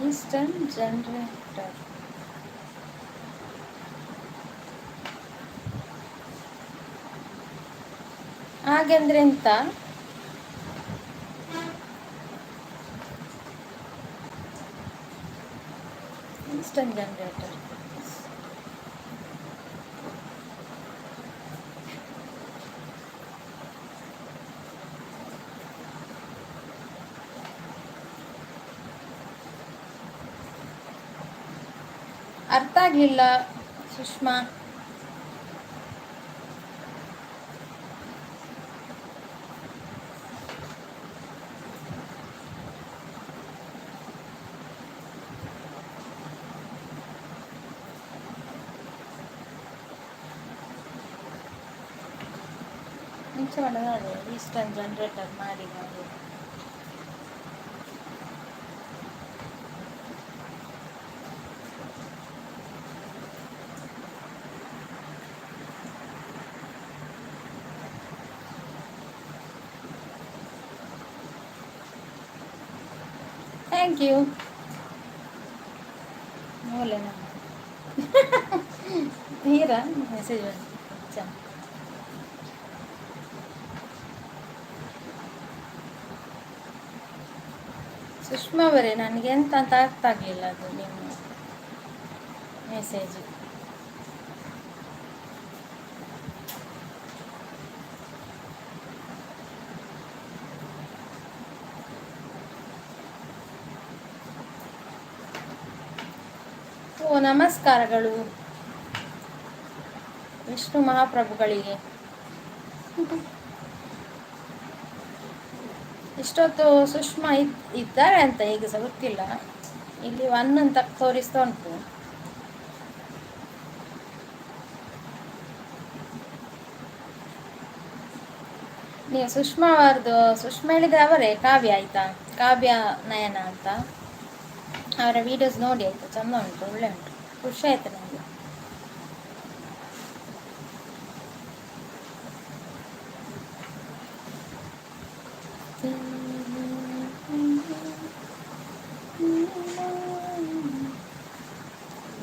Speaker 1: ಈಸ್ಟರ್ನ್ ಜನರೇಟರ್ ಹಾಗೆಂದ್ರೆ ಎಂತ? ಈಸ್ಟರ್ನ್ ಜನರೇಟರ್ ಅರ್ಥ ಆಗಲಿಲ್ಲ ಸುಷ್ಮಾ. ಮುಂಚೆ ಮಾಡೋದು ಈಸ್ಟರ್ನ್ ಜನರೇಟರ್ ಮಾಡಿ ಮಾಡಿ. Thank you. ಮೂಲೆನಾ ನೀರಾ ಮೆಸೇಜ್ ಚ ಸುಷ್ಮಾ ಅವರೇ, ನನಗೆ ಎಂತ ಅಂತ ಅರ್ಥ ಆಗಲಿಲ್ಲ ಅದು ನಿಮ್ಮ ಮೆಸೇಜ್. ಓ ನಮಸ್ಕಾರಗಳು ವಿಷ್ಣು ಮಹಾಪ್ರಭುಗಳಿಗೆ. ಇಷ್ಟೊತ್ತು ಸುಷ್ಮಾ ಇದ್ದಾರೆ ಅಂತ ಈಗ ಸಹ ಗೊತ್ತಿಲ್ಲ. ಇಲ್ಲಿ ಒನ್ ಅಂತ ತೋರಿಸ್ತಾ ಉಂಟು. ನೀವು ಸುಷ್ಮಾ ಅವರದು ಸುಷ್ಮಾ ಹೇಳಿದ್ರೆ ಅವರೇ ಕಾವ್ಯ ಆಯ್ತಾ, ಕಾವ್ಯ ನಯನ ಅಂತ. ಅವರ ವಿಡಿಯೋಸ್ ನೋಡಿ ಆಯ್ತು, ಚಂದ ಉಂಟು, ಒಳ್ಳೆ ಉಂಟು, ಖುಷಿ ಆಯ್ತು ನನಗೆ.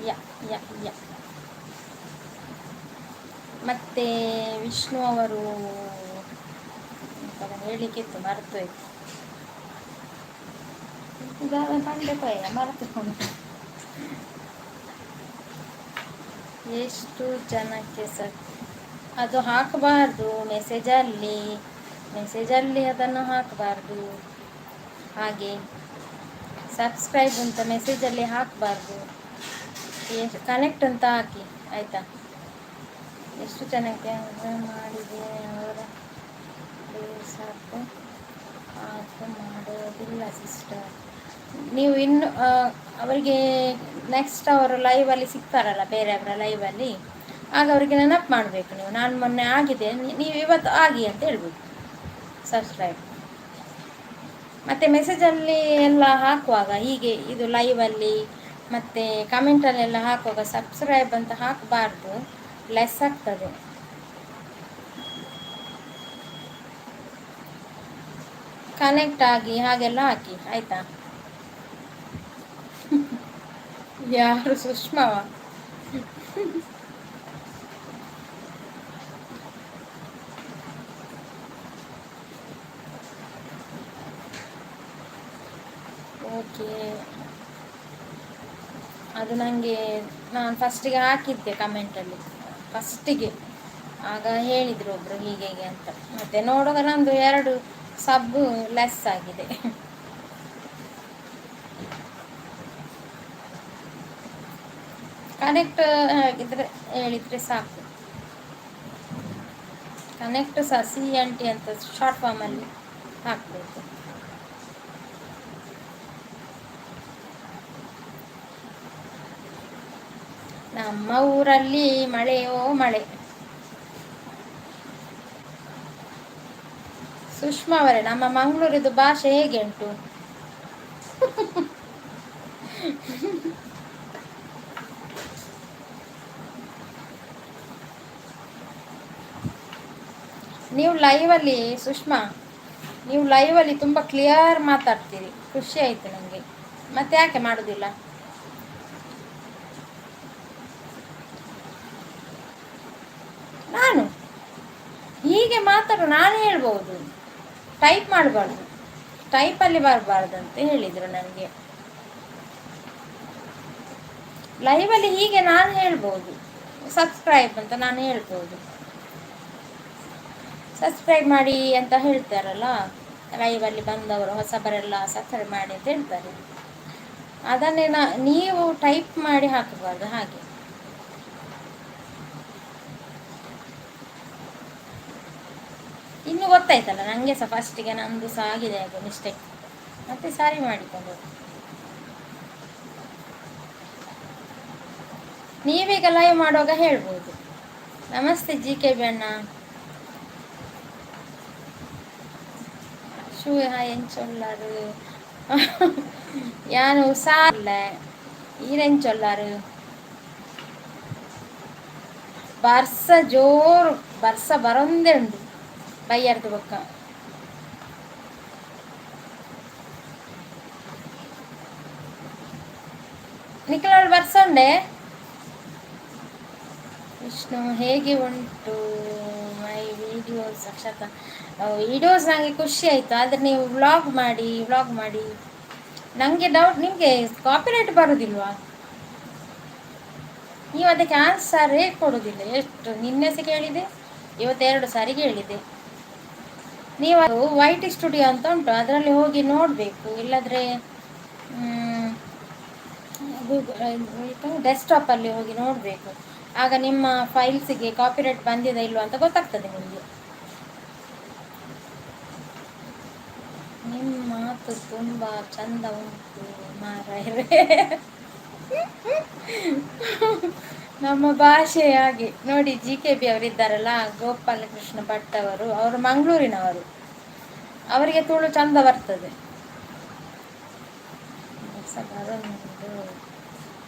Speaker 1: ಯ ಯ ಯ ಮತ್ತೆ ವಿಷ್ಣು ಅವರು ಹೇಳಲಿಕ್ಕಿತ್ತು, ಮರೆತೋಯ್ತು. ಈಗ ತಂದೆ ಪಯ ಮರೆತುಕೊಂಡು ಎಷ್ಟು ಜನಕ್ಕೆ ಅದು ಹಾಕಬಾರ್ದು ಮೆಸೇಜಲ್ಲಿ ಅದನ್ನು ಹಾಕಬಾರ್ದು. ಹಾಗೆ ಸಬ್ಸ್ಕ್ರೈಬ್ ಅಂತ ಮೆಸೇಜಲ್ಲಿ ಹಾಕಬಾರ್ದು. ಕನೆಕ್ಟ್ ಅಂತ ಹಾಕಿ ಆಯಿತಾ. ಎಷ್ಟು ಜನಕ್ಕೆ ಮಾಡಿದೆ ಅವರ ಸಾಕು ಅದು ಮಾಡೋದಿಲ್ಲ ಸಿಸ್ಟರ್. ನೀವು ಇನ್ನು ಅವರಿಗೆ ನೆಕ್ಸ್ಟ್ ಅವರು ಲೈವಲ್ಲಿ ಸಿಗ್ತಾರಲ್ಲ, ಬೇರೆಯವರ ಲೈವಲ್ಲಿ, ಆಗ ಅವರಿಗೆ ನೆನಪು ಮಾಡಬೇಕು ನೀವು. ನಾನು ಮೊನ್ನೆ ಆಗಿದೆ, ನೀವು ಇವತ್ತು ಆಗಿ ಅಂತ ಹೇಳ್ಬೇಕು ಸಬ್ಸ್ಕ್ರೈಬ್. ಮತ್ತು ಮೆಸೇಜಲ್ಲಿ ಎಲ್ಲ ಹಾಕುವಾಗ ಹೀಗೆ ಇದು ಲೈವಲ್ಲಿ ಮತ್ತು ಕಮೆಂಟಲ್ಲೆಲ್ಲ ಹಾಕುವಾಗ ಸಬ್ಸ್ಕ್ರೈಬ್ ಅಂತ ಹಾಕಬಾರ್ದು, ಲೆಸ್ ಆಗ್ತದೆ. ಕನೆಕ್ಟ್ ಆಗಿ ಹಾಗೆಲ್ಲ ಹಾಕಿ ಆಯಿತಾ. ಯಾರು ಸುಷ್ಮಾವ? ಓಕೆ, ಅದು ನನಗೆ ನಾನು ಫಸ್ಟಿಗೆ ಹಾಕಿದ್ದೆ ಕಮೆಂಟಲ್ಲಿ ಫಸ್ಟಿಗೆ, ಆಗ ಹೇಳಿದರು ಒಬ್ಬರು ಹೀಗೆ ಹೀಗೆ ಅಂತ. ಮತ್ತೆ ನೋಡುವಾಗ ನಂದು 2 ಸಬ್ಬು ಲೆಸ್ ಆಗಿದೆ. ಕನೆಕ್ಟ್ ಆಗಿದ್ರೆ ಹೇಳಿದರೆ ಸಾಕು. ಕನೆಕ್ಟ್ ಸಹ CNT ಅಂತ ಶಾರ್ಟ್ ಫಾರ್ಮಲ್ಲಿ ಹಾಕಬೇಕು. ನಮ್ಮ ಊರಲ್ಲಿ ಮಳೆಯೋ ಮಳೆ. ಸುಷ್ಮಾ ಅವರೇ, ನಮ್ಮ ಮಂಗಳೂರಿದು ಭಾಷೆ ಹೇಗೆ ಉಂಟು? ನೀವು ಲೈವಲ್ಲಿ ಸುಷ್ಮಾ, ನೀವು ಲೈವಲ್ಲಿ ತುಂಬ ಕ್ಲಿಯರ್ ಮಾತಾಡ್ತೀರಿ, ಖುಷಿ ಆಯಿತು ನನಗೆ. ಮತ್ತೆ ಯಾಕೆ ಮಾಡೋದಿಲ್ಲ? ನಾನು ಹೀಗೆ ಮಾತಾಡು, ನಾನು ಹೇಳ್ಬೋದು, ಟೈಪ್ ಮಾಡಬಾರ್ದು, ಟೈಪಲ್ಲಿ ಬರಬಾರ್ದು ಅಂತ ಹೇಳಿದರು ನನಗೆ. ಲೈವಲ್ಲಿ ಹೀಗೆ ನಾನು ಹೇಳ್ಬೋದು, ಸಬ್ಸ್ಕ್ರೈಬ್ ಅಂತ ನಾನು ಹೇಳ್ಬೋದು. ಸಬ್ಸ್ಕ್ರೈಬ್ ಮಾಡಿ ಅಂತ ಹೇಳ್ತಾರಲ್ಲ ಲೈವಲ್ಲಿ ಬಂದವರು, ಹೊಸಬರೆಲ್ಲ ಸಬ್ಸ್ಕ್ರೈಬ್ ಮಾಡಿ ಅಂತ ಹೇಳ್ತಾರೆ. ಅದನ್ನೇ ನೀವು ಟೈಪ್ ಮಾಡಿ ಹಾಕಬಾರ್ದು. ಹಾಗೆ ಇನ್ನು ಗೊತ್ತಾಯ್ತಲ್ಲ ನನಗೆ ಸಹ, ಫಸ್ಟಿಗೆ ನಂದು ಸಹ ಆಗಿದೆ ಅದು ಮಿಸ್ಟೇಕ್, ಮತ್ತೆ ಸಾರಿ ಮಾಡಿಕೊಂಡು. ನೀವೀಗ ಲೈವ್ ಮಾಡುವಾಗ ಹೇಳ್ಬೋದು. ನಮಸ್ತೆ GKB ಅಣ್ಣ. ಶೂ ಎಂಚೊಲ್ಲಾರು ಯಾನು ಸಾರ್ಲ ಈರೆಂಚೊಲ್ಲಾರು ಬರ್ಸ ಜೋರು, ಬರ್ಸ ಬರೊಂದೇ ಉಂಡು ಬೈಯರ್ದು ಬೊಕ್ಕ. ನಿಖಿಲ್ ಬರ್ಸ ಉಂಡೆ. ವಿಷ್ಣು ಹೇಗೆ ಉಂಟು ಮೈ ವಿಡಿಯೋಸ್? ಅಕ್ಷತ ವಿಡಿಯೋಸ್ ನನಗೆ ಖುಷಿ ಆಯಿತು, ಆದರೆ ನೀವು ವ್ಲಾಗ್ ಮಾಡಿ. ನನಗೆ ಡೌಟ್, ನಿಮಗೆ ಕಾಪಿರೈಟ್ ಬರೋದಿಲ್ವಾ? ನೀವು ಅದಕ್ಕೆ ಆನ್ಸರೇ ಕೊಡೋದಿಲ್ಲ. ಎಷ್ಟು ನಿನ್ನೆ ಸಹ ಕೇಳಿದೆ, ಇವತ್ತು 2 ಸಾರಿ ಕೇಳಿದೆ. ನೀವು ವೈಟ್ ಸ್ಟುಡಿಯೋ ಅಂತ ಉಂಟು, ಅದರಲ್ಲಿ ಹೋಗಿ ನೋಡಬೇಕು. ಇಲ್ಲದ್ರೆ ಗೂಗಲ್ ಡೆಸ್ಕ್ಟಾಪಲ್ಲಿ ಹೋಗಿ ನೋಡಬೇಕು. ಆಗ ನಿಮ್ಮ ಫೈಲ್ಸಿಗೆ ಕಾಪಿರೈಟ್ ಬಂದಿದೆ ಇಲ್ವಾ ಅಂತ ಗೊತ್ತಾಗ್ತದೆ ನಿಮಗೆ. ನಿಮ್ಮ ಮಾತು ತುಂಬ ಚಂದ ಉಂಟು ಮಾರಾಯರೆ. ನಮ್ಮ ಭಾಷೆ ಹಾಗೆ ನೋಡಿ. GKB ಅವರಿದ್ದಾರಲ್ಲ, ಗೋಪಾಲಕೃಷ್ಣ ಭಟ್ ಅವರು ಮಂಗಳೂರಿನವರು. ಅವರಿಗೆ ತುಳು ಚಂದ ಬರ್ತದೆ. ಬರೋದು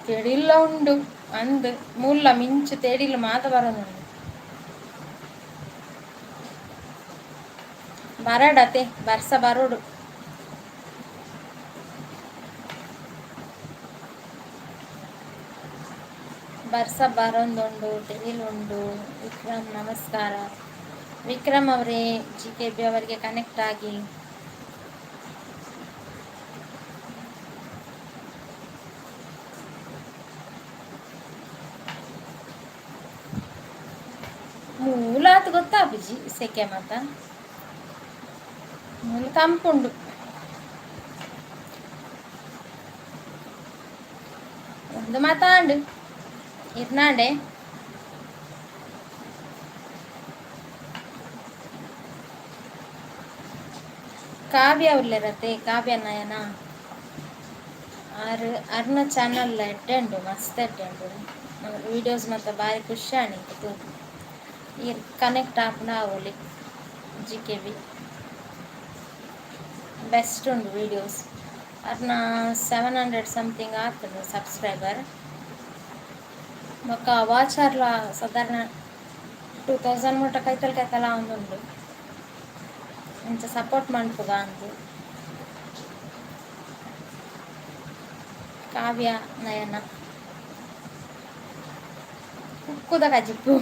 Speaker 1: ತೆಡಿಲ್ಲ ಉಂಡು ಅಂದು ಮುಲ್ಲ ಮಿಂಚು ತೆಡಿಲ್ಲ ಮಾತ ಬರೋದುಂಡು. ಬರಡತೆ ಬರ್ಸ ಬರೋಡು. ಬರ್ಸ ಬರೋದುಂಡು ತೆಡಿಲುಂಡು. ವಿಕ್ರಮ್ ನಮಸ್ಕಾರ. ವಿಕ್ರಮ್ ಅವರೇ, GKB ಅವರಿಗೆ ಕನೆಕ್ಟ್ ಆಗಿ. ಮೂಲ ಅದು ಗೊತ್ತಾ ಅಪ್ಪಾಜಿ? ಸೆಕೆ ಮಾತ ಮೂಲ ತಂಪುಂಡು. ಒಂದು ಮಾತಾಂಡು ಇರ್ನಾಡೆ. ಕಾವ್ಯ ಉಳ್ಳರತೆ ಕಾವ್ಯ ನಯನ ಅರ್ನ ಚಾನಲ್ ಎಡ್ಡೆಂಡು ಮಸ್ತ್ ಎಡ್ಡೆಂಡು ವೀಡಿಯೋಸ್ ಮತ್ತು ಭಾರಿ ಖುಷಿ ಆಣಿತ್ತು. ಈ ಕನೆಕ್ಟ್ ಆಪುನ ಅವಲಿ GKB ಬೆಸ್ಟ್ ಉಂಡು ವೀಡಿಯೋಸ್. ಅರ್ನ 700 ಸಮಥಿಂಗ್ ಆಗ್ತದೆ ಸಬ್ಸ್ಕ್ರೈಬರ್. ಬೊಕ್ಕ ವಾಚರ್ಲ ಸಾಧಾರಣ 2000 ಮುಟ್ಟ ಕೈತಲ ಒಂದುಂಡು. ಇಂಚ ಸಪೋರ್ಟ್ ಮಾಡ್ತದ ಅಂದು. ಕಾವ್ಯ ನಯನ ಕುಕ್ಕುದ ಕಜಿಪ್ಪು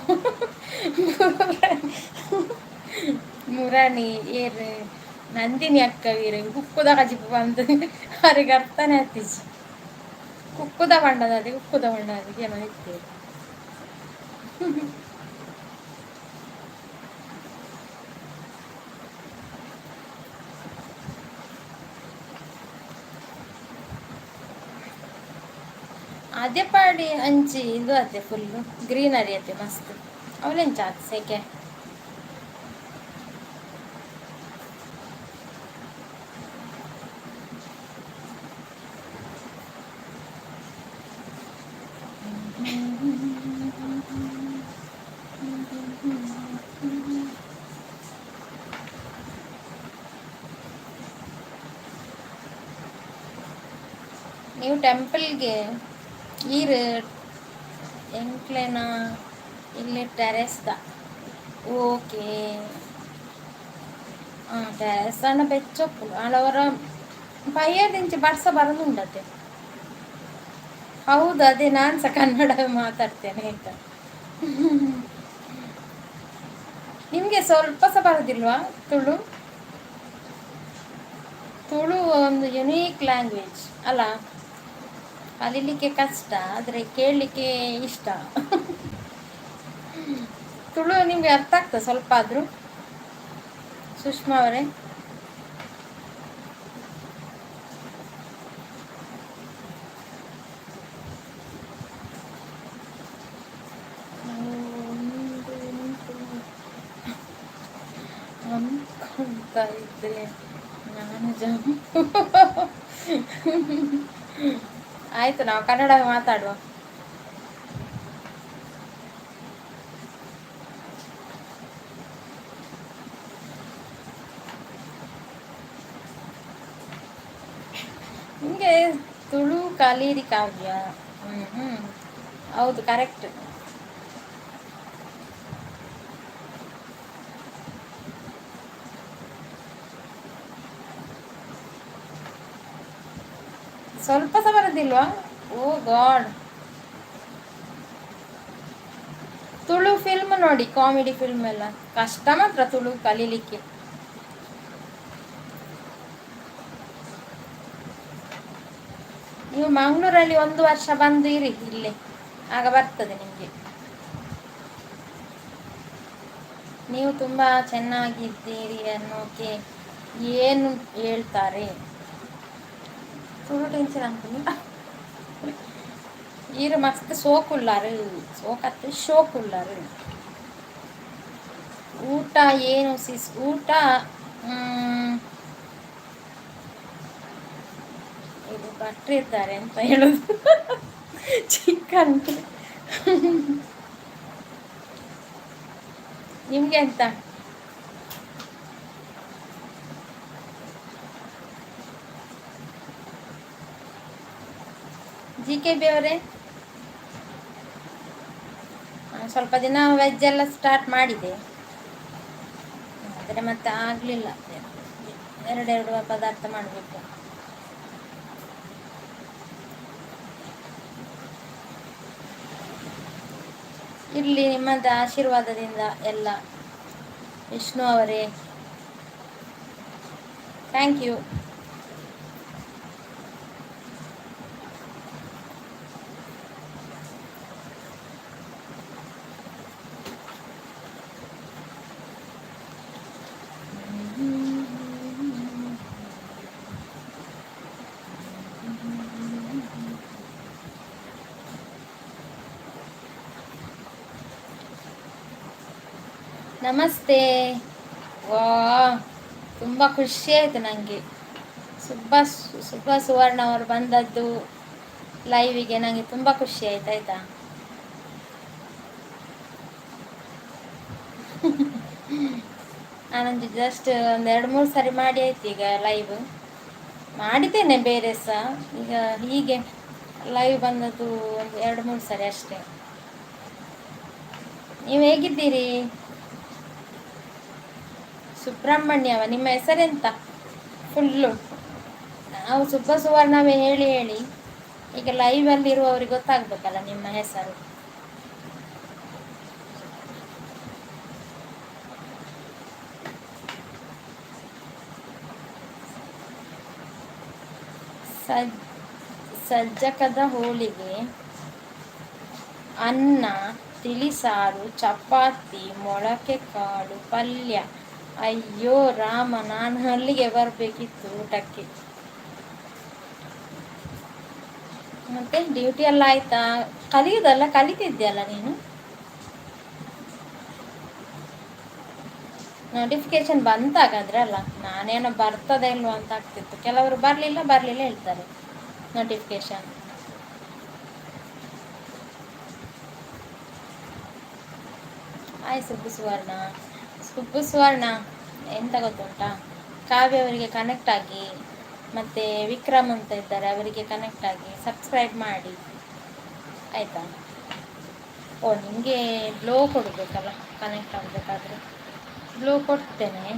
Speaker 1: ಮುರಾಣಿ ಏರು ನಂದಿನಿ ಅಕ್ಕ ವೀರ ಕುಕ್ಕುದ ಕಜಿಪ್ಪು ಬಂದು ಅವ್ರಿಗೆ ಅರ್ಥನೇ ಹತ್ತಿಸಿ ಕುಕ್ಕುದ ಬಣ್ಣದಲ್ಲಿ ಉಕ್ಕುದ ಬಣ್ಣದಲ್ಲಿ ಏನೋ ಇರ್ತೇವೆ. ಅದೇ ಪಾಡಿ ಅಂಚಿ ಇದು ಅದೇ ಫುಲ್ಲು ಗ್ರೀನರಿ ಅದೇ ಮಸ್ತ್. ಅವಳೆಂಚ ಆತ ಸೆಕೆ ನೀವು ಟೆಂಪಲ್ಗೆ ಈರು ಎಂಕ್ಲೆನಾ ಇಲ್ಲಿ ಟೆರೆಸ್ದ ಓಕೆ ಟೆರೆಸ್ ಅಣ್ಣ ಬೆಚ್ಚೊಪ್ಪು ಅವರ ಪಯ್ಯದಿಂಚಿ ಬರ್ಸ ಬರೋದುಂಡತ್ತೆ. ಹೌದು, ಅದೇ ನಾನು ಸಹ ಕನ್ನಡ ಮಾತಾಡ್ತೇನೆ ಆಯ್ತಾ. ನಿಮಗೆ ಸ್ವಲ್ಪ ಸಹ ಬರೋದಿಲ್ವಾ ತುಳು? ತುಳು ಒಂದು ಯುನೀಕ್ ಲ್ಯಾಂಗ್ವೇಜ್ ಅಲ್ಲ, ಕಲೀಲಿಕ್ಕೆ ಕಷ್ಟ ಆದರೆ ಕೇಳಲಿಕ್ಕೆ ಇಷ್ಟ. ತುಳು ನಿಮಗೆ ಅರ್ಥ ಆಗ್ತದೆ ಸ್ವಲ್ಪ ಆದರೂ? ಸುಷ್ಮಾ ಅವರೇ, ಅನ್ಕೊಂತ ಇದ್ರೆ ನಾನು ಆಯ್ತು, ನಾವು ಕನ್ನಡ ಮಾತಾಡುವ. ನಿಮಗೆ ತುಳು ಕಲೀರಿ ಕಾವ್ಯ. ಹೌದು, ಕರೆಕ್ಟ್. ಸ್ವಲ್ಪ ಸಹ ಬರೋದಿಲ್ವಾ? ಓ ಗಾಡ್. ತುಳು ಫಿಲ್ಮ್ ನೋಡಿ, ಕಾಮಿಡಿ ಫಿಲ್ಮ್ ಎಲ್ಲ ಕಷ್ಟ ಮಾತ್ರ ತುಳು ಕಲೀಲಿಕ್ಕೆ. ನೀವು ಮಂಗಳೂರಲ್ಲಿ 1 ವರ್ಷ ಬಂದು ಇರಿ ಇಲ್ಲೇ, ಆಗ ಬರ್ತದೆ ನಿಮಗೆ. ನೀವು ತುಂಬ ಚೆನ್ನಾಗಿದ್ದೀರಿ ಅನ್ನೋಕೆ ಏನು ಹೇಳ್ತಾರೆ? ತುಳು ಟೆನ್ಷನ್ ಅಂತೀನಿ. ಈರು ಮಸ್ತ್ ಸೋಕುಳ್ಳಾರು ಸೋಕತ್ತು ಶೋಕುಳ್ಳಾರು. ಊಟ ಏನು ಸಿಸ್ ಊಟ ಇದು ಭಟ್ರು ಇದ್ದಾರೆ ಅಂತ ಹೇಳುದು ಚಿಕನ್. ನಿಮ್ಗೆ ಎಂತ? GKB ಅವರೇ, ಸ್ವಲ್ಪ ದಿನ ವೆಜ್ ಎಲ್ಲ ಸ್ಟಾರ್ಟ್ ಮಾಡಿದೆ, ಆದರೆ ಮತ್ತೆ ಆಗಲಿಲ್ಲ. ಎರಡೆರಡು ಪದಾರ್ಥ ಮಾಡಬೇಕು. ಇರಲಿ, ನಿಮ್ಮದ ಆಶೀರ್ವಾದದಿಂದ ಎಲ್ಲ. ವಿಷ್ಣು ಅವರೇ, ಥ್ಯಾಂಕ್ ಯು. ನಮಸ್ತೆ. ವಾ, ತುಂಬ ಖುಷಿ ಆಯಿತು ನನಗೆ. ಸುಬ್ಬ ಸುವರ್ಣ ಅವರು ಬಂದದ್ದು ಲೈವಿಗೆ ನನಗೆ ತುಂಬ ಖುಷಿ ಆಯ್ತು. ಆಯಿತಾ, ನಾನೊಂದು ಜಸ್ಟ್ ಒಂದು 2-3 ಸರಿ ಮಾಡಿ ಆಯ್ತು. ಈಗ ಲೈವ್ ಮಾಡಿದ್ದೇನೆ ಬೇರೆ ಸಹ, ಈಗ ಹೀಗೆ ಲೈವ್ ಬಂದದ್ದು ಒಂದು 2-3 ಸರಿ ಅಷ್ಟೇ. ನೀವು ಹೇಗಿದ್ದೀರಿ? ಸುಬ್ರಹ್ಮಣ್ಯವ ನಿಮ್ಮ ಹೆಸರೆಂತ ಫುಲ್ಲು? ನಾವು ಸುಬ್ಬ ಸುವರ್ಣವೇ ಹೇಳಿ ಹೇಳಿ ಈಗ ಲೈವಲ್ಲಿ ಇರುವವರಿಗೆ ಗೊತ್ತಾಗ್ಬೇಕಲ್ಲ ನಿಮ್ಮ ಹೆಸರು. ಸಜ್ಜಕದ ಹೋಳಿಗೆ, ಅನ್ನ, ತಿಳಿಸಾರು, ಚಪಾತಿ, ಮೊಳಕೆ ಕಾಳು ಪಲ್ಯ. ಅಯ್ಯೋ ರಾಮ, ನಾನು ಅಲ್ಲಿಗೆ ಬರಬೇಕಿತ್ತು ಊಟಕ್ಕೆ. ಮತ್ತೆ ಡ್ಯೂಟಿ ಎಲ್ಲ ಆಯ್ತಾ? ಕಲಿಯುವುದಲ್ಲ, ಕಲಿತಿದ್ಯಲ್ಲ ನೀನು? ನೋಟಿಫಿಕೇಶನ್ ಬಂತಾಗಾದ್ರೆ ಅಲ್ಲ, ನಾನೇನೋ ಬರ್ತದೆ ಇಲ್ವ ಅಂತ ಆಗ್ತಿತ್ತು. ಕೆಲವರು ಬರಲಿಲ್ಲ ಹೇಳ್ತಾರೆ ನೋಟಿಫಿಕೇಶನ್. ಆಯ್ ಸುಬ್ಬು ಸುವರ್ಣ ಎಂತ ಗೊತ್ತುಂಟಾ, ಕಾವ್ಯ ಅವರಿಗೆ ಕನೆಕ್ಟ್ ಆಗಿ, ಮತ್ತು ವಿಕ್ರಮ್ ಅಂತ ಇದ್ದಾರೆ ಅವರಿಗೆ ಕನೆಕ್ಟ್ ಆಗಿ ಸಬ್ಸ್ಕ್ರೈಬ್ ಮಾಡಿ, ಆಯಿತಾ? ಓ, ನಿಮಗೆ ಗ್ಲೋ ಕೊಡಬೇಕಲ್ಲ ಕನೆಕ್ಟ್ ಆಗಬೇಕಾದ್ರೆ. ಗ್ಲೋ ಕೊಡ್ತೇನೆ.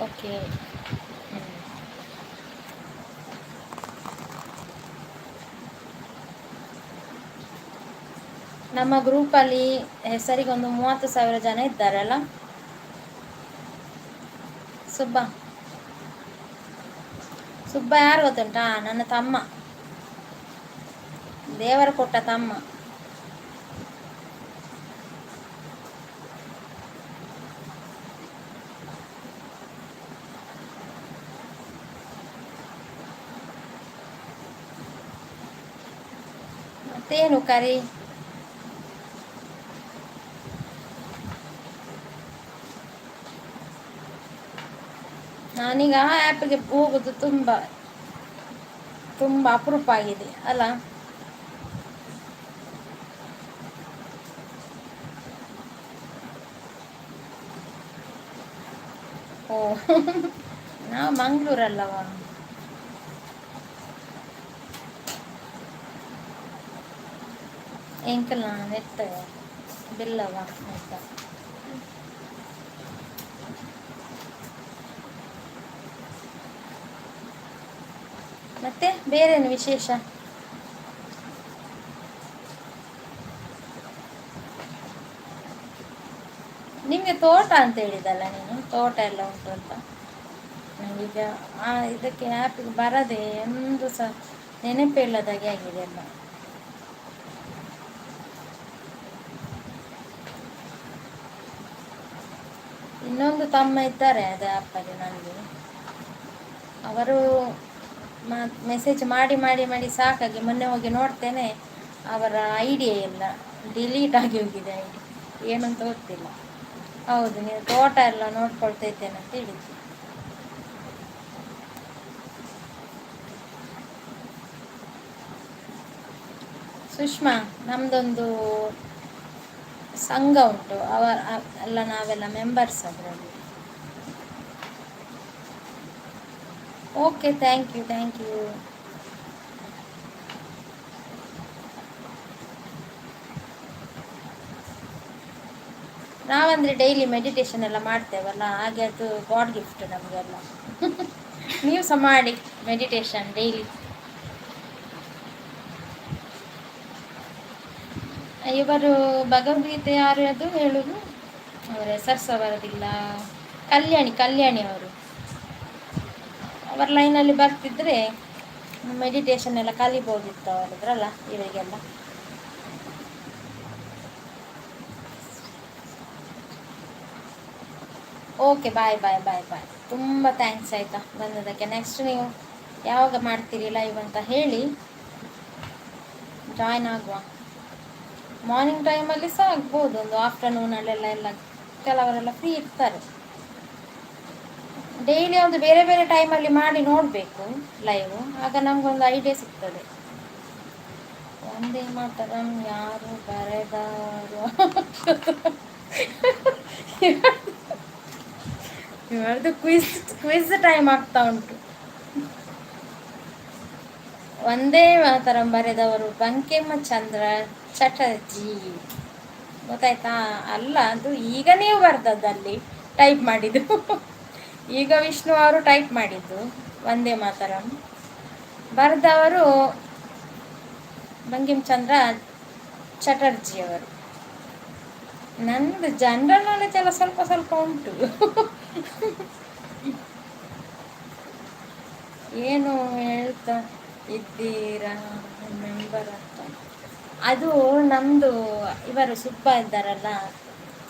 Speaker 1: ಓಕೆ. ನಮ್ಮ ಗ್ರೂಪಲ್ಲಿ ಹೆಸರಿಗೆ ಒಂದು 30,000 ಜನ ಇದ್ದಾರಲ್ಲ. ಸುಬ್ಬ ಯಾರು ಗೊತ್ತುಂಟಾ? ನನ್ನ ತಮ್ಮ, ದೇವರ ಕೊಟ್ಟ ತಮ್ಮ. ಮತ್ತೇನು ಕರಿ? ನಾನೀಗ ಆ ಆ್ಯಪ್ಗೆ ಹೋಗೋದು ತುಂಬ ಅಪರೂಪ ಆಗಿದೆ ಅಲ್ಲ. ಓ, ನಾವು ಮಂಗಳೂರಲ್ಲವ. ಎಂಕಲ್ ನಾನು ಎತ್ತವೆ ಬಿಲ್ಲವ ಅಂತ. ಮತ್ತೆ ಬೇರೇನು ವಿಶೇಷ? ನಿಮಗೆ ತೋಟ ಅಂತ ಹೇಳಿದಲ್ಲ ನೀನು, ತೋಟ ಎಲ್ಲ ಉಂಟು ಅಂತ. ನನಗೀಗ ಇದಕ್ಕೆ ಆ್ಯಪಿಗೆ ಬರದೆ ಒಂದು ಸಹ ನೆನಪೇ ಇಲ್ಲದಾಗೆ ಆಗಿದೆ ಎಲ್ಲ. ಇನ್ನೊಂದು ತಮ್ಮ ಇದ್ದಾರೆ ಅದೇ ಆ್ಯಪಲ್ಲಿ ನನಗೆ. ಅವರು ಮೆಸೇಜ್ ಮಾಡಿ ಮಾಡಿ ಮಾಡಿ ಸಾಕಾಗಿ ಮೊನ್ನೆ ಹೋಗಿ ನೋಡ್ತೇನೆ ಅವರ ಐಡಿಯಾ ಇಲ್ಲ, ಡಿಲೀಟ್ ಆಗಿ ಹೋಗಿದೆ ಐಡಿ, ಏನಂತ ಗೊತ್ತಿಲ್ಲ. ಹೌದು, ನೀವು ತೋಟ ಎಲ್ಲ ನೋಡ್ಕೊಳ್ತಾ ಇದ್ದೇನೆ ಅಂತ ಹೇಳಿದ್ದು. ಸುಷ್ಮಾ, ನಮ್ಮದೊಂದು ಸಂಘ ಉಂಟು, ಎಲ್ಲ ನಾವೆಲ್ಲ ಮೆಂಬರ್ಸ್ ಅದರಲ್ಲಿ. Okay, thank you, thank you. ನಾವಂದರೆ ಡೈಲಿ ಮೆಡಿಟೇಷನ್ ಎಲ್ಲ ಮಾಡ್ತೇವಲ್ಲ, ಹಾಗೆ ಅದು ಗಾಡ್ ಗಿಫ್ಟ್ ನಮಗೆಲ್ಲ. ನೀವು ಸಹ ಮಾಡಿ ಮೆಡಿಟೇಷನ್ ಡೈಲಿ. ಇವರು ಭಗವದ್ಗೀತೆ ಯಾರು ಅದು ಹೇಳುದು, ಅವರ ಹೆಸರು ಸಹ ಬರೋದಿಲ್ಲ. ಕಲ್ಯಾಣಿ ಅವರು. ಅವರ ಲೈನಲ್ಲಿ ಬರ್ತಿದ್ರೆ ಮೆಡಿಟೇಷನ್ ಎಲ್ಲ ಕಲಿಬೋದಿತ್ತು ಅವರಿದ್ರಲ್ಲ ಇವರಿಗೆಲ್ಲ. ಓಕೆ, ಬಾಯ್ ಬಾಯ್ ಬಾಯ್ ಬಾಯ್. ತುಂಬ ಥ್ಯಾಂಕ್ಸ್ ಆಯಿತಾ ಬಂದದಕ್ಕೆ. ನೆಕ್ಸ್ಟ್ ನೀವು ಯಾವಾಗ ಮಾಡ್ತೀರಿ ಲೈವ್ ಅಂತ ಹೇಳಿ, ಜಾಯ್ನ್ ಆಗುವ. ಮಾರ್ನಿಂಗ್ ಟೈಮಲ್ಲಿ ಸಹ ಆಗ್ಬೋದು, ಒಂದು ಆಫ್ಟರ್ನೂನಲ್ಲೆಲ್ಲ ಕೆಲವರೆಲ್ಲ ಫ್ರೀ ಇರ್ತಾರೆ. ಡೈಲಿ ಒಂದು ಬೇರೆ ಬೇರೆ ಟೈಮಲ್ಲಿ ಮಾಡಿ ನೋಡಬೇಕು ಲೈವ್, ಆಗ ನಮಗೊಂದು ಐಡಿಯಾ ಸಿಗ್ತದೆ. ಒಂದೇ ಮಾತರಂ ಯಾರು ಬರೆದವರು? ಇವರದು ಕ್ವಿಜ್ ಟೈಮ್ ಆಗ್ತಾ ಉಂಟು. ಒಂದೇ ಮಾತರಂ ಬರೆದವರು ಬಂಕಿಂಚಂದ್ರ ಚಟರ್ಜಿ, ಗೊತ್ತಾಯ್ತಾ? ಅಲ್ಲ, ಅದು ಈಗ ನೀವು ಬರ್ದದ್ದಲ್ಲಿ ಟೈಪ್ ಮಾಡಿದ್ದು. ಈಗ ವಿಷ್ಣು ಅವರು ಟೈಪ್ ಮಾಡಿದ್ದು ಒಂದೇ ಮಾತರಂ, ಬರೆದವರು ಬಂಕಿಂಚಂದ್ರ ಚಟರ್ಜಿ ಅವರು. ನನ್ನದು ಜನರಲ್ ನಾಲೆಜ್ ಎಲ್ಲ ಸ್ವಲ್ಪ ಸ್ವಲ್ಪ ಉಂಟು. ಏನು ಹೇಳ್ತಾ ಇದ್ದೀರಾ ಮೆಂಬರ್ ಅಂತ? ಅದು ನಮ್ಮದು ಇವರು ಸುಬ್ಬ ಇದ್ದಾರಲ್ಲ,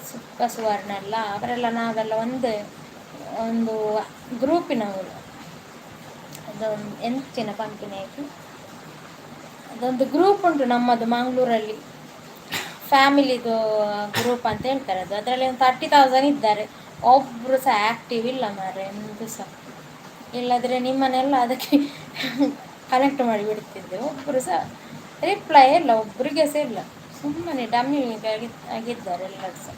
Speaker 1: ಸುಬ್ಬ ಸುವರ್ಣ ಎಲ್ಲ, ಅವರೆಲ್ಲ ನಾವೆಲ್ಲ ಒಂದು ಗ್ರೂಪಿನವರು. ಅದೊಂದು ಎಂಚಿನ ಕಂಪನಿ ಆಯಿತು, ಅದೊಂದು ಗ್ರೂಪ್ ಉಂಟು ನಮ್ಮದು ಮಂಗಳೂರಲ್ಲಿ, ಫ್ಯಾಮಿಲಿದು ಗ್ರೂಪ್ ಅಂತ ಹೇಳ್ತಾರೆ ಅದು. ಅದರಲ್ಲಿ ಒಂದು 30,000 ಇದ್ದಾರೆ. ಒಬ್ಬರು ಸಹ ಆ್ಯಕ್ಟಿವ್ ಇಲ್ಲ ಮಾರೆ, ಎಂದು ಸಹ. ಇಲ್ಲದ್ರೆ ನಿಮ್ಮನ್ನೆಲ್ಲ ಅದಕ್ಕೆ ಕನೆಕ್ಟ್ ಮಾಡಿ ಬಿಡ್ತಿದ್ದೆ. ಒಬ್ಬರು ಸಹ ರಿಪ್ಲೈ ಇಲ್ಲ, ಒಬ್ಬರಿಗೆ ಸಹ ಇಲ್ಲ, ಸುಮ್ಮನೆ ಡಮ್ಮಿ ಆಗಿದ್ದಾರೆ ಎಲ್ಲರೂ ಸಹ.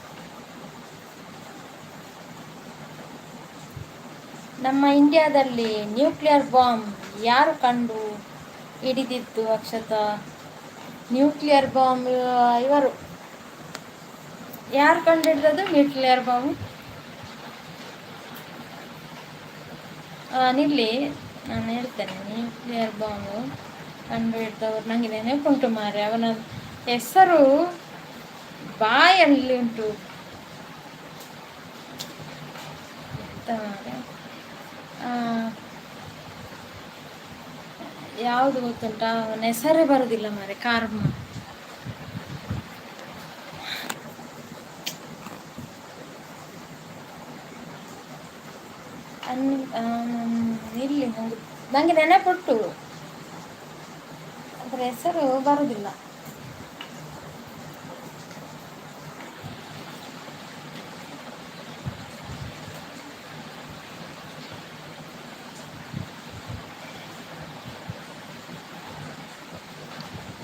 Speaker 1: ನಮ್ಮ ಇಂಡಿಯಾದಲ್ಲಿ ನ್ಯೂಕ್ಲಿಯರ್ ಬಾಂಬ್ ಯಾರು ಕಂಡು ಹಿಡಿದಿದ್ದು ಅಕ್ಷತಾ? ನ್ಯೂಕ್ಲಿಯರ್ ಬಾಂಬ್ ಇವರು ಯಾರು ಕಂಡು ಹಿಡಿದದ್ದು ನ್ಯೂಕ್ಲಿಯರ್ ಬಾಂಬ್? ನಿಲ್ಲಿ, ನಾನು ಹೇಳ್ತೇನೆ. ನ್ಯೂಕ್ಲಿಯರ್ ಬಾಂಬು ಕಂಡು ಹಿಡಿದವರು ನನಗೆ ನೆನಪುಂಟು ಮಾರೆ, ಅವನ ಹೆಸರು ಬಾಯಲ್ಲಿ ಉಂಟು ಮಾರೆ. ಯಾವುದು ಗೊತ್ತುಂಟಾ? ಅವನ ಹೆಸರೇ ಬರೋದಿಲ್ಲ ಮಾರೆ. ಕಾರ್ಮ ಇಲ್ಲಿ ನನಗೆ ನೆನಪುಂಟು, ಅದರ ಹೆಸರು ಬರೋದಿಲ್ಲ.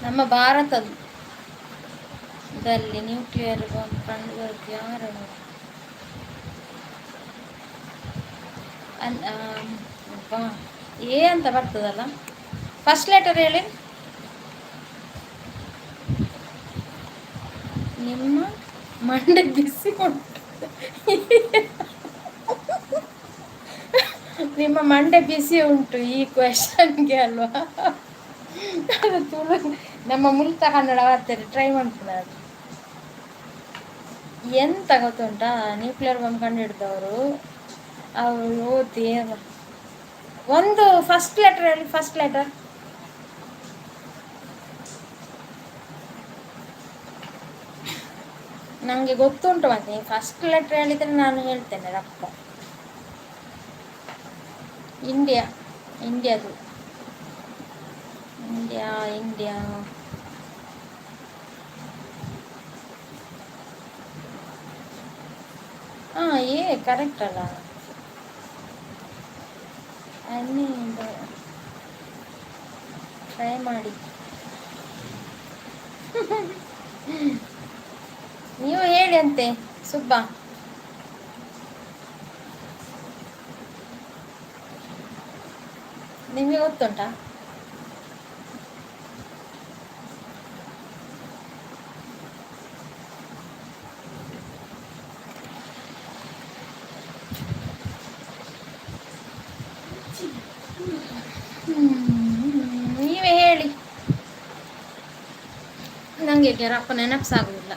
Speaker 1: ನಮ್ಮ ಭಾರತದಲ್ಲಿ ನ್ಯೂಕ್ಲಿಯರ್ ಬಾಂಬ್ ಕಂಡು ಬರುತ್ತೆ ಯಾರು? ಎ ಅಂತ ಬರ್ತದಲ್ಲ, ಫಸ್ಟ್ ಲೆಟರ್ ಹೇಳಿ. ನಿಮ್ಮ ಮಂಡೆ ಬಿಸಿ ಉಂಟು. ನಿಮ್ಮ ಮಂಡೆ ಬಿಸಿ ಉಂಟು ಈ ಕ್ವೆಶನ್ಗೆ ಅಲ್ವಾ? ನಮ್ಮ ಮುಲ್ತ ಕನ್ನಡ ವಾರ್ತೆ ಟ್ರೈ ಮಾಡ್ತೀನಿ. ಅದು ಎಂತ ಗೊತ್ತುಂಟಾ? ನ್ಯೂಕ್ಲಿಯರ್ ಬಾಂಬ್ ಕಂಡು ಹಿಡಿದವರು ಅವರು ಒಂದು ಫಸ್ಟ್ ಲೆಟರ್ ಹೇಳಿ, ಫಸ್ಟ್ ಲೆಟರ್. ನನಗೆ ಗೊತ್ತುಂಟು, ಮತ್ತೆ ಫಸ್ಟ್ ಲೆಟರ್ ಹೇಳಿದರೆ ನಾನು ಹೇಳ್ತೇನೆ ರಪ್ಪ. ಇಂಡಿಯಾದು. India India. ಹಾಂ ಕರೆಕ್ಟ್ ಅಲ್ಲ. ಅನ್ನಿ ಟ್ರೈ ಮಾಡಿ. ನೀವು ಹೇಳಿ ಅಂತೆ ಸುಬ್ಬ. ನಿಮಗೆ ಗೊತ್ತುಂಟಾ? ನೀವೇ ಹೇಳಿ. ನನಗೆ ರಪ್ಪ ನೆನಪಿಸಾಗುವುದಿಲ್ಲ.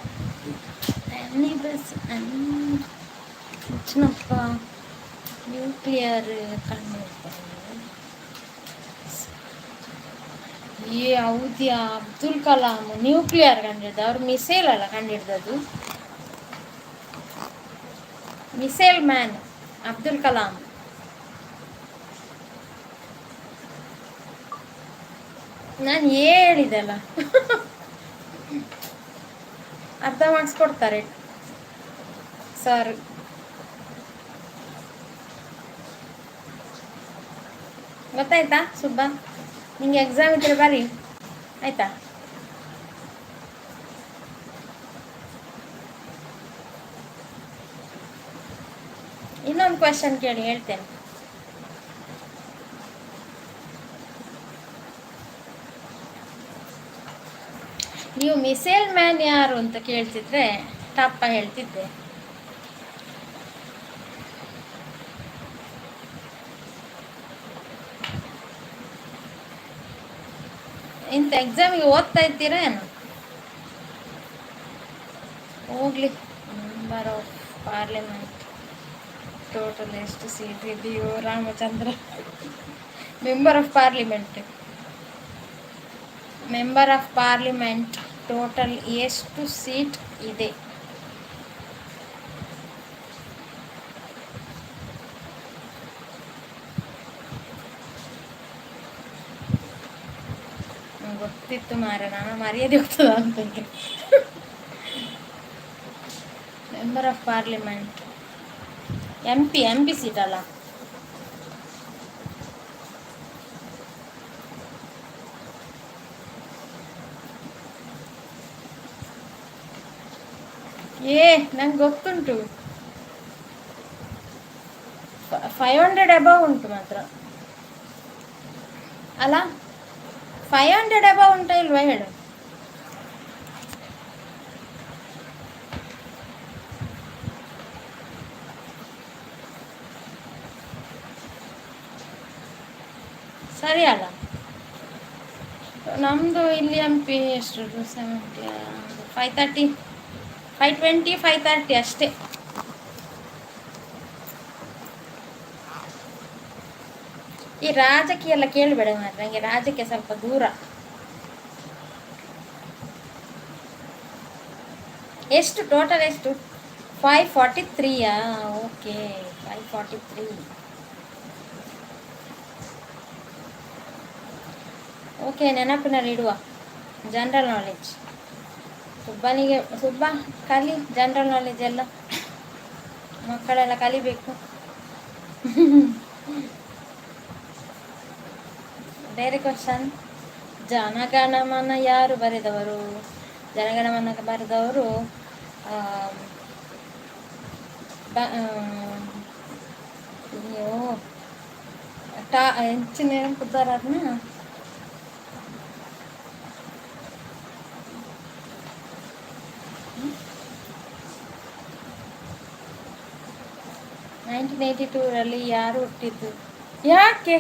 Speaker 1: ಅನ್ನಿ ಬಸ್ ಚಿನ್ನಪ್ಪ ನ್ಯೂಕ್ಲಿಯರ್ ಕಂಡಿರ್ತಾರೆ. ಹೌದ್ಯಾ, ಅಬ್ದುಲ್ ಕಲಾಂ ನ್ಯೂಕ್ಲಿಯರ್ ಕಂಡಿಡ್ದ. ಅವ್ರು ಮಿಸೈಲ್ ಅಲ್ಲ ಕಂಡಿಡ್ದದ್ದು. Missile man Abdul Kalam. ನಾನು ಹೇಳಿದೆಲ್ಲ. ಅರ್ಧ ಮಾರ್ಕ್ಸ್ ಕೊಡ್ತಾರೆ ಸರ್. ಗೊತ್ತಾಯ್ತಾ ಸುಬ್ಬ? ನಿಂಗೆ ಎಕ್ಸಾಮ್ ಇದ್ರೆ ಬರಿ ಆಯ್ತಾ? ಇನ್ನೊಂದು ಕ್ವೆಶನ್ ಕೇಳಿ ಹೇಳ್ತೇನೆ. ನೀವು ಮಿಸೈಲ್ ಮ್ಯಾನ್ ಯಾರು ಅಂತ ಕೇಳ್ತಿದ್ರೆ ಟಪ್ಪ ಹೇಳ್ತಿದ್ದೆ. ಇಂಥ ಎಕ್ಸಾಮಿಗೆ ಓದ್ತಾ ಇದ್ದೀರಾ ಏನು? ಹೋಗ್ಲಿ. ಮೆಂಬರ್ ಆಫ್ ಪಾರ್ಲಿಮೆಂಟ್ ಟೋಟಲ್ ಎಷ್ಟು ಸೀಟ್ ಇದೆಯೋ Ramachandra. Member of parliament total ಎಷ್ಟು ಸೀಟ್ ಇದೆ? ಗೊತ್ತಿತ್ತು ಮಾರೆ, ನಾನು ಮರ್ಯಾದೆ ಹೋಗ್ತದ ಅಂತ. Member of parliament M P seat ಅಲ್ಲ. ನಂಗೆ ಗೊತ್ತುಂಟು. 500 ಅಬೌವ್ ಉಂಟು ಮಾತ್ರ ಅಲ್ಲ. 500 ಅಬೌವ್ ಉಂಟಾ ಇಲ್ವಾ ಹೇಳು? ಸರಿ ಅಲ್ಲ. ನಮ್ಮದು ಇಲ್ಲಿ ಎಂ ಪಿ ಎಷ್ಟು 70, 530, 520, 530 ಅಷ್ಟೇ. ಈ ರಾಜಕೀಯ ಎಲ್ಲ ಕೇಳಬೇಡ ಮಾತ್ರ, ನನಗೆ ರಾಜಕೀಯ ಸ್ವಲ್ಪ ದೂರ. ಎಷ್ಟು ಟೋಟಲ್ ಎಷ್ಟು? 543ಯಾ? ಓಕೆ, 543. ಓಕೆ, ನೆನಪಿನಲ್ಲಿ ಇಡುವ. ಜನರಲ್ ನಾಲೆಡ್ಜ್ ಸುಬ್ಬ ಕಲಿ. ಜನರಲ್ ನಾಲೆಡ್ಜ್ ಎಲ್ಲ ಮಕ್ಕಳೆಲ್ಲ ಕಲಿಬೇಕು. ಬೇರೆ ಕ್ವಶನ್. ಜನಗಣಮನ ಯಾರು ಬರೆದವರು? ಜನಗಣಮನ ಬರೆದವರು ಹೆಚ್ಚಿನ ನೆನಪುದಾರನ್ನ 1982 ಯಾರು ಹುಟ್ಟಿದ್ದು? ಯಾಕೆ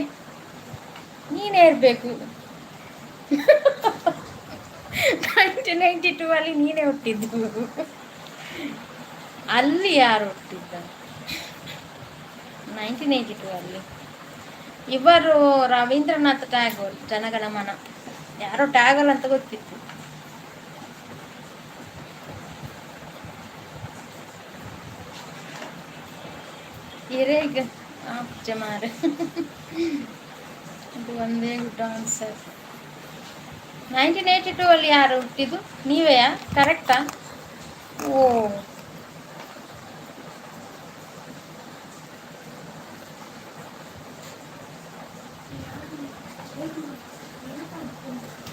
Speaker 1: ನೀನೇ ಇರಬೇಕು. 1992 ನೀನೇ ಹುಟ್ಟಿದ್ದು. ಅಲ್ಲಿ ಯಾರು ಹುಟ್ಟಿದ್ದ? 1982 ಇವರು ರವೀಂದ್ರನಾಥ್ ಟ್ಯಾಗೋರ್. ಜನಗಣಮನ ಯಾರೋ ಟ್ಯಾಗೋರ್ ಅಂತ ಗೊತ್ತಿತ್ತು. ಹಿರೇಗ ಜಮಾರ. ಇದು ಒಂದೇ ಗುಡ್ ಆನ್ಸರ್. 1982 ಅಲ್ಲಿ ಯಾರು ಹುಟ್ಟಿದ್ದು? ನೀವೆಯಾ? ಕರೆಕ್ಟಾ? ಓ,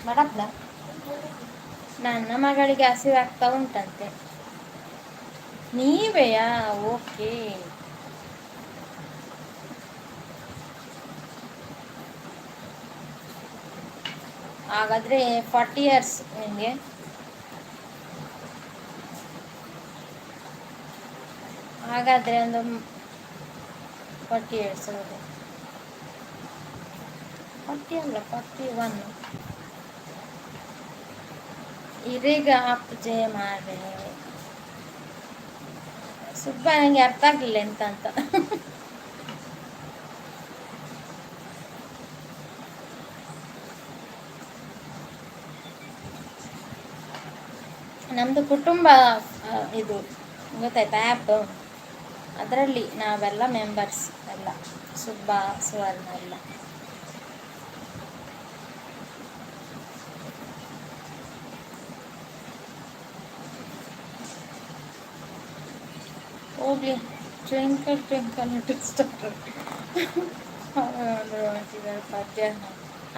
Speaker 1: ಬಡಪ್ಪ. ನನ್ನ ಮಗಳಿಗೆ ಹಸಿವಾಗ್ತಾ ಉಂಟಂತೆ. ನೀವೆಯಾ? ಓಕೆ. ಹಾಗಾದರೆ 40 ಇಯರ್ಸ್ ನಿಮಗೆ. ಹಾಗಾದರೆ ಒಂದು 40 ಇಯರ್ಸ್. ಹೌದು, 40 ಅಲ್ಲ, 41. ಇದೀಗ ಅಪ್ಪಜೆ ಮಾರೆ ಸುಬ್ಬ, ನನಗೆ ಅರ್ಥ ಆಗಲಿಲ್ಲ ಎಂತ ಅಂತ. ನಮ್ಮದು ಕುಟುಂಬ ಇದು ಗೊತ್ತಾಯ್ತಾ ಆ್ಯಪ್. ಅದರಲ್ಲಿ ನಾವೆಲ್ಲ ಮೆಂಬರ್ಸ್ ಎಲ್ಲ, ಸುಬ್ಬ, ಸುವರ್ಣ ಎಲ್ಲ. ಹೋಗ್ಲಿ, ಟ್ವಿಂಕಲ್ ಟ್ವಿಂಕಲ್ ಲಿಟಲ್ ಸ್ಟಾರ್ ಪದ್ಯ.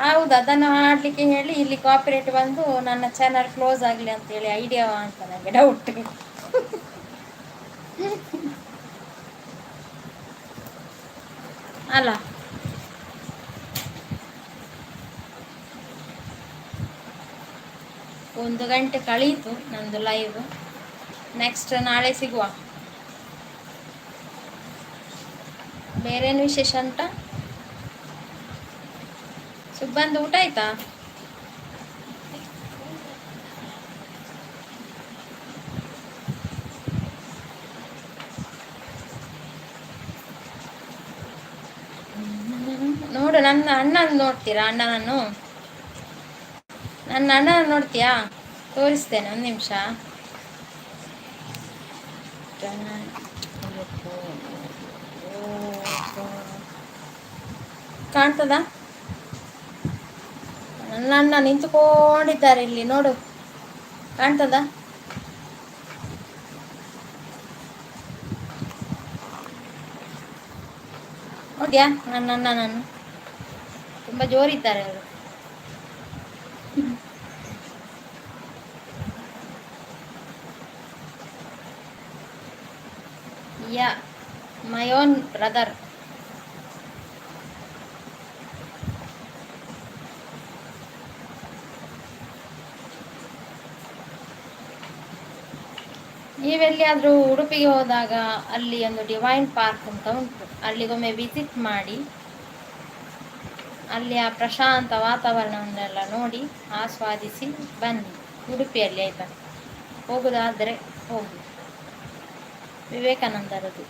Speaker 1: ಹೌದು, ಅದನ್ನು ಹಾಡಲಿಕ್ಕೆ ಹೇಳಿ ಇಲ್ಲಿ ಕಾಪಿರೇಟ್ ಬಂದು ನನ್ನ ಚಾನಲ್ ಕ್ಲೋಸ್ ಆಗಲಿ ಅಂತೇಳಿ ಐಡಿಯಾ ಅಂತ ನನಗೆ ಡೌಟ್. ಅಲ್ಲ, 1 ಗಂಟೆ ಕಳೀತು ನಂದು ಲೈವ್. ನೆಕ್ಸ್ಟ್ ನಾಳೆ ಸಿಗುವ. ಬೇರೇನು ವಿಶೇಷ ಉಂಟಾ? ಸುಬ್ಬಂದು ಊಟ ಆಯ್ತಾ? ನೋಡು, ನನ್ನ ಅಣ್ಣನ ನೋಡ್ತೀರಾ? ನನ್ನ ಅಣ್ಣನ ನೋಡ್ತೀಯಾ? ತೋರಿಸ್ತೇನೆ, ಒಂದು ನಿಮಿಷ. ಕಾಣ್ತದ? ನನ್ನ ಅಣ್ಣ ನಿಂತುಕೊಂಡಿದ್ದಾರೆ ಇಲ್ಲಿ, ನೋಡು, ಕಾಣ್ತದ? ನೋಡ್ಯಾ ನನ್ನ ಅಣ್ಣ? ನಾನು ತುಂಬ ಜೋರಿದ್ದಾರೆ ಅವರು. ಯಾ, ಮೈ ಓನ್ ಬ್ರದರ್. ನೀವೆಲ್ಲಿಯಾದರೂ ಉಡುಪಿಗೆ ಹೋದಾಗ ಅಲ್ಲಿ ಒಂದು ಡಿವೈನ್ ಪಾರ್ಕ್ ಅಂತ ಉಂಟು, ಅಲ್ಲಿಗೊಮ್ಮೆ ವಿಸಿಟ್ ಮಾಡಿ ಅಲ್ಲಿ ಆ ಪ್ರಶಾಂತ ವಾತಾವರಣವನ್ನೆಲ್ಲ ನೋಡಿ ಆಸ್ವಾದಿಸಿ ಬನ್ನಿ. ಉಡುಪಿಯಲ್ಲಿ ಆಯಿತಾ? ಹೋಗೋದಾದರೆ ಹೋಗಿ. ವಿವೇಕಾನಂದರದು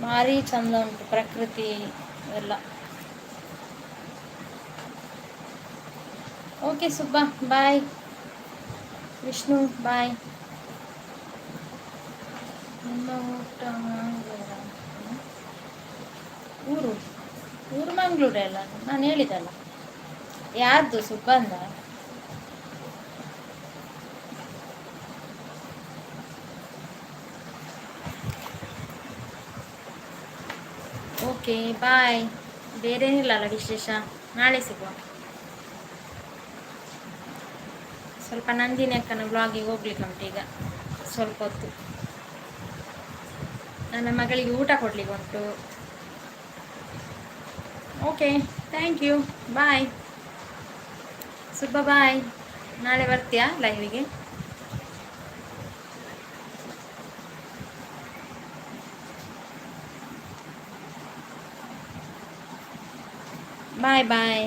Speaker 1: ಭಾರಿ ಚಂದ ಉಂಟು, ಪ್ರಕೃತಿ ಎಲ್ಲ. ಓಕೆ ಸುಬ್ಬ, ಬಾಯ್. ವಿಷ್ಣು, ಬಾಯ್. ನಿಮ್ಮ ಊಟ ಊರು ಮಂಗಳೂರು ಅಲ್ಲ, ನಾನು ಹೇಳಿದಲ್ಲ. ಯಾರ್ದು? ಸುಬ್ಬಂದ? ಓಕೆ, ಬಾಯ್. ಬೇರೇನಿಲ್ಲಲ್ಲ ವಿಶೇಷ, ನಾಳೆ ಸಿಗುವ. ಸ್ವಲ್ಪ ನಂದಿನಿ ಅಕ್ಕನ ಬ್ಲಾಗಿಗೆ ಹೋಗ್ಲಿಕ್ಕೆ ಉಂಟು ಈಗ ಸ್ವಲ್ಪ ಹೊತ್ತು. ನನ್ನ ಮಗಳಿಗೆ ಊಟ ಕೊಡ್ಲಿಕ್ಕೆ ಉಂಟು. ಓಕೆ, ಥ್ಯಾಂಕ್ ಯು, ಬಾಯ್. ಸುಬ್ಬ, ಬಾಯ್. ನಾಳೆ ಬರ್ತೀಯಾ ಲೈವಿಗೆ? ಬಾಯ್ ಬಾಯ್.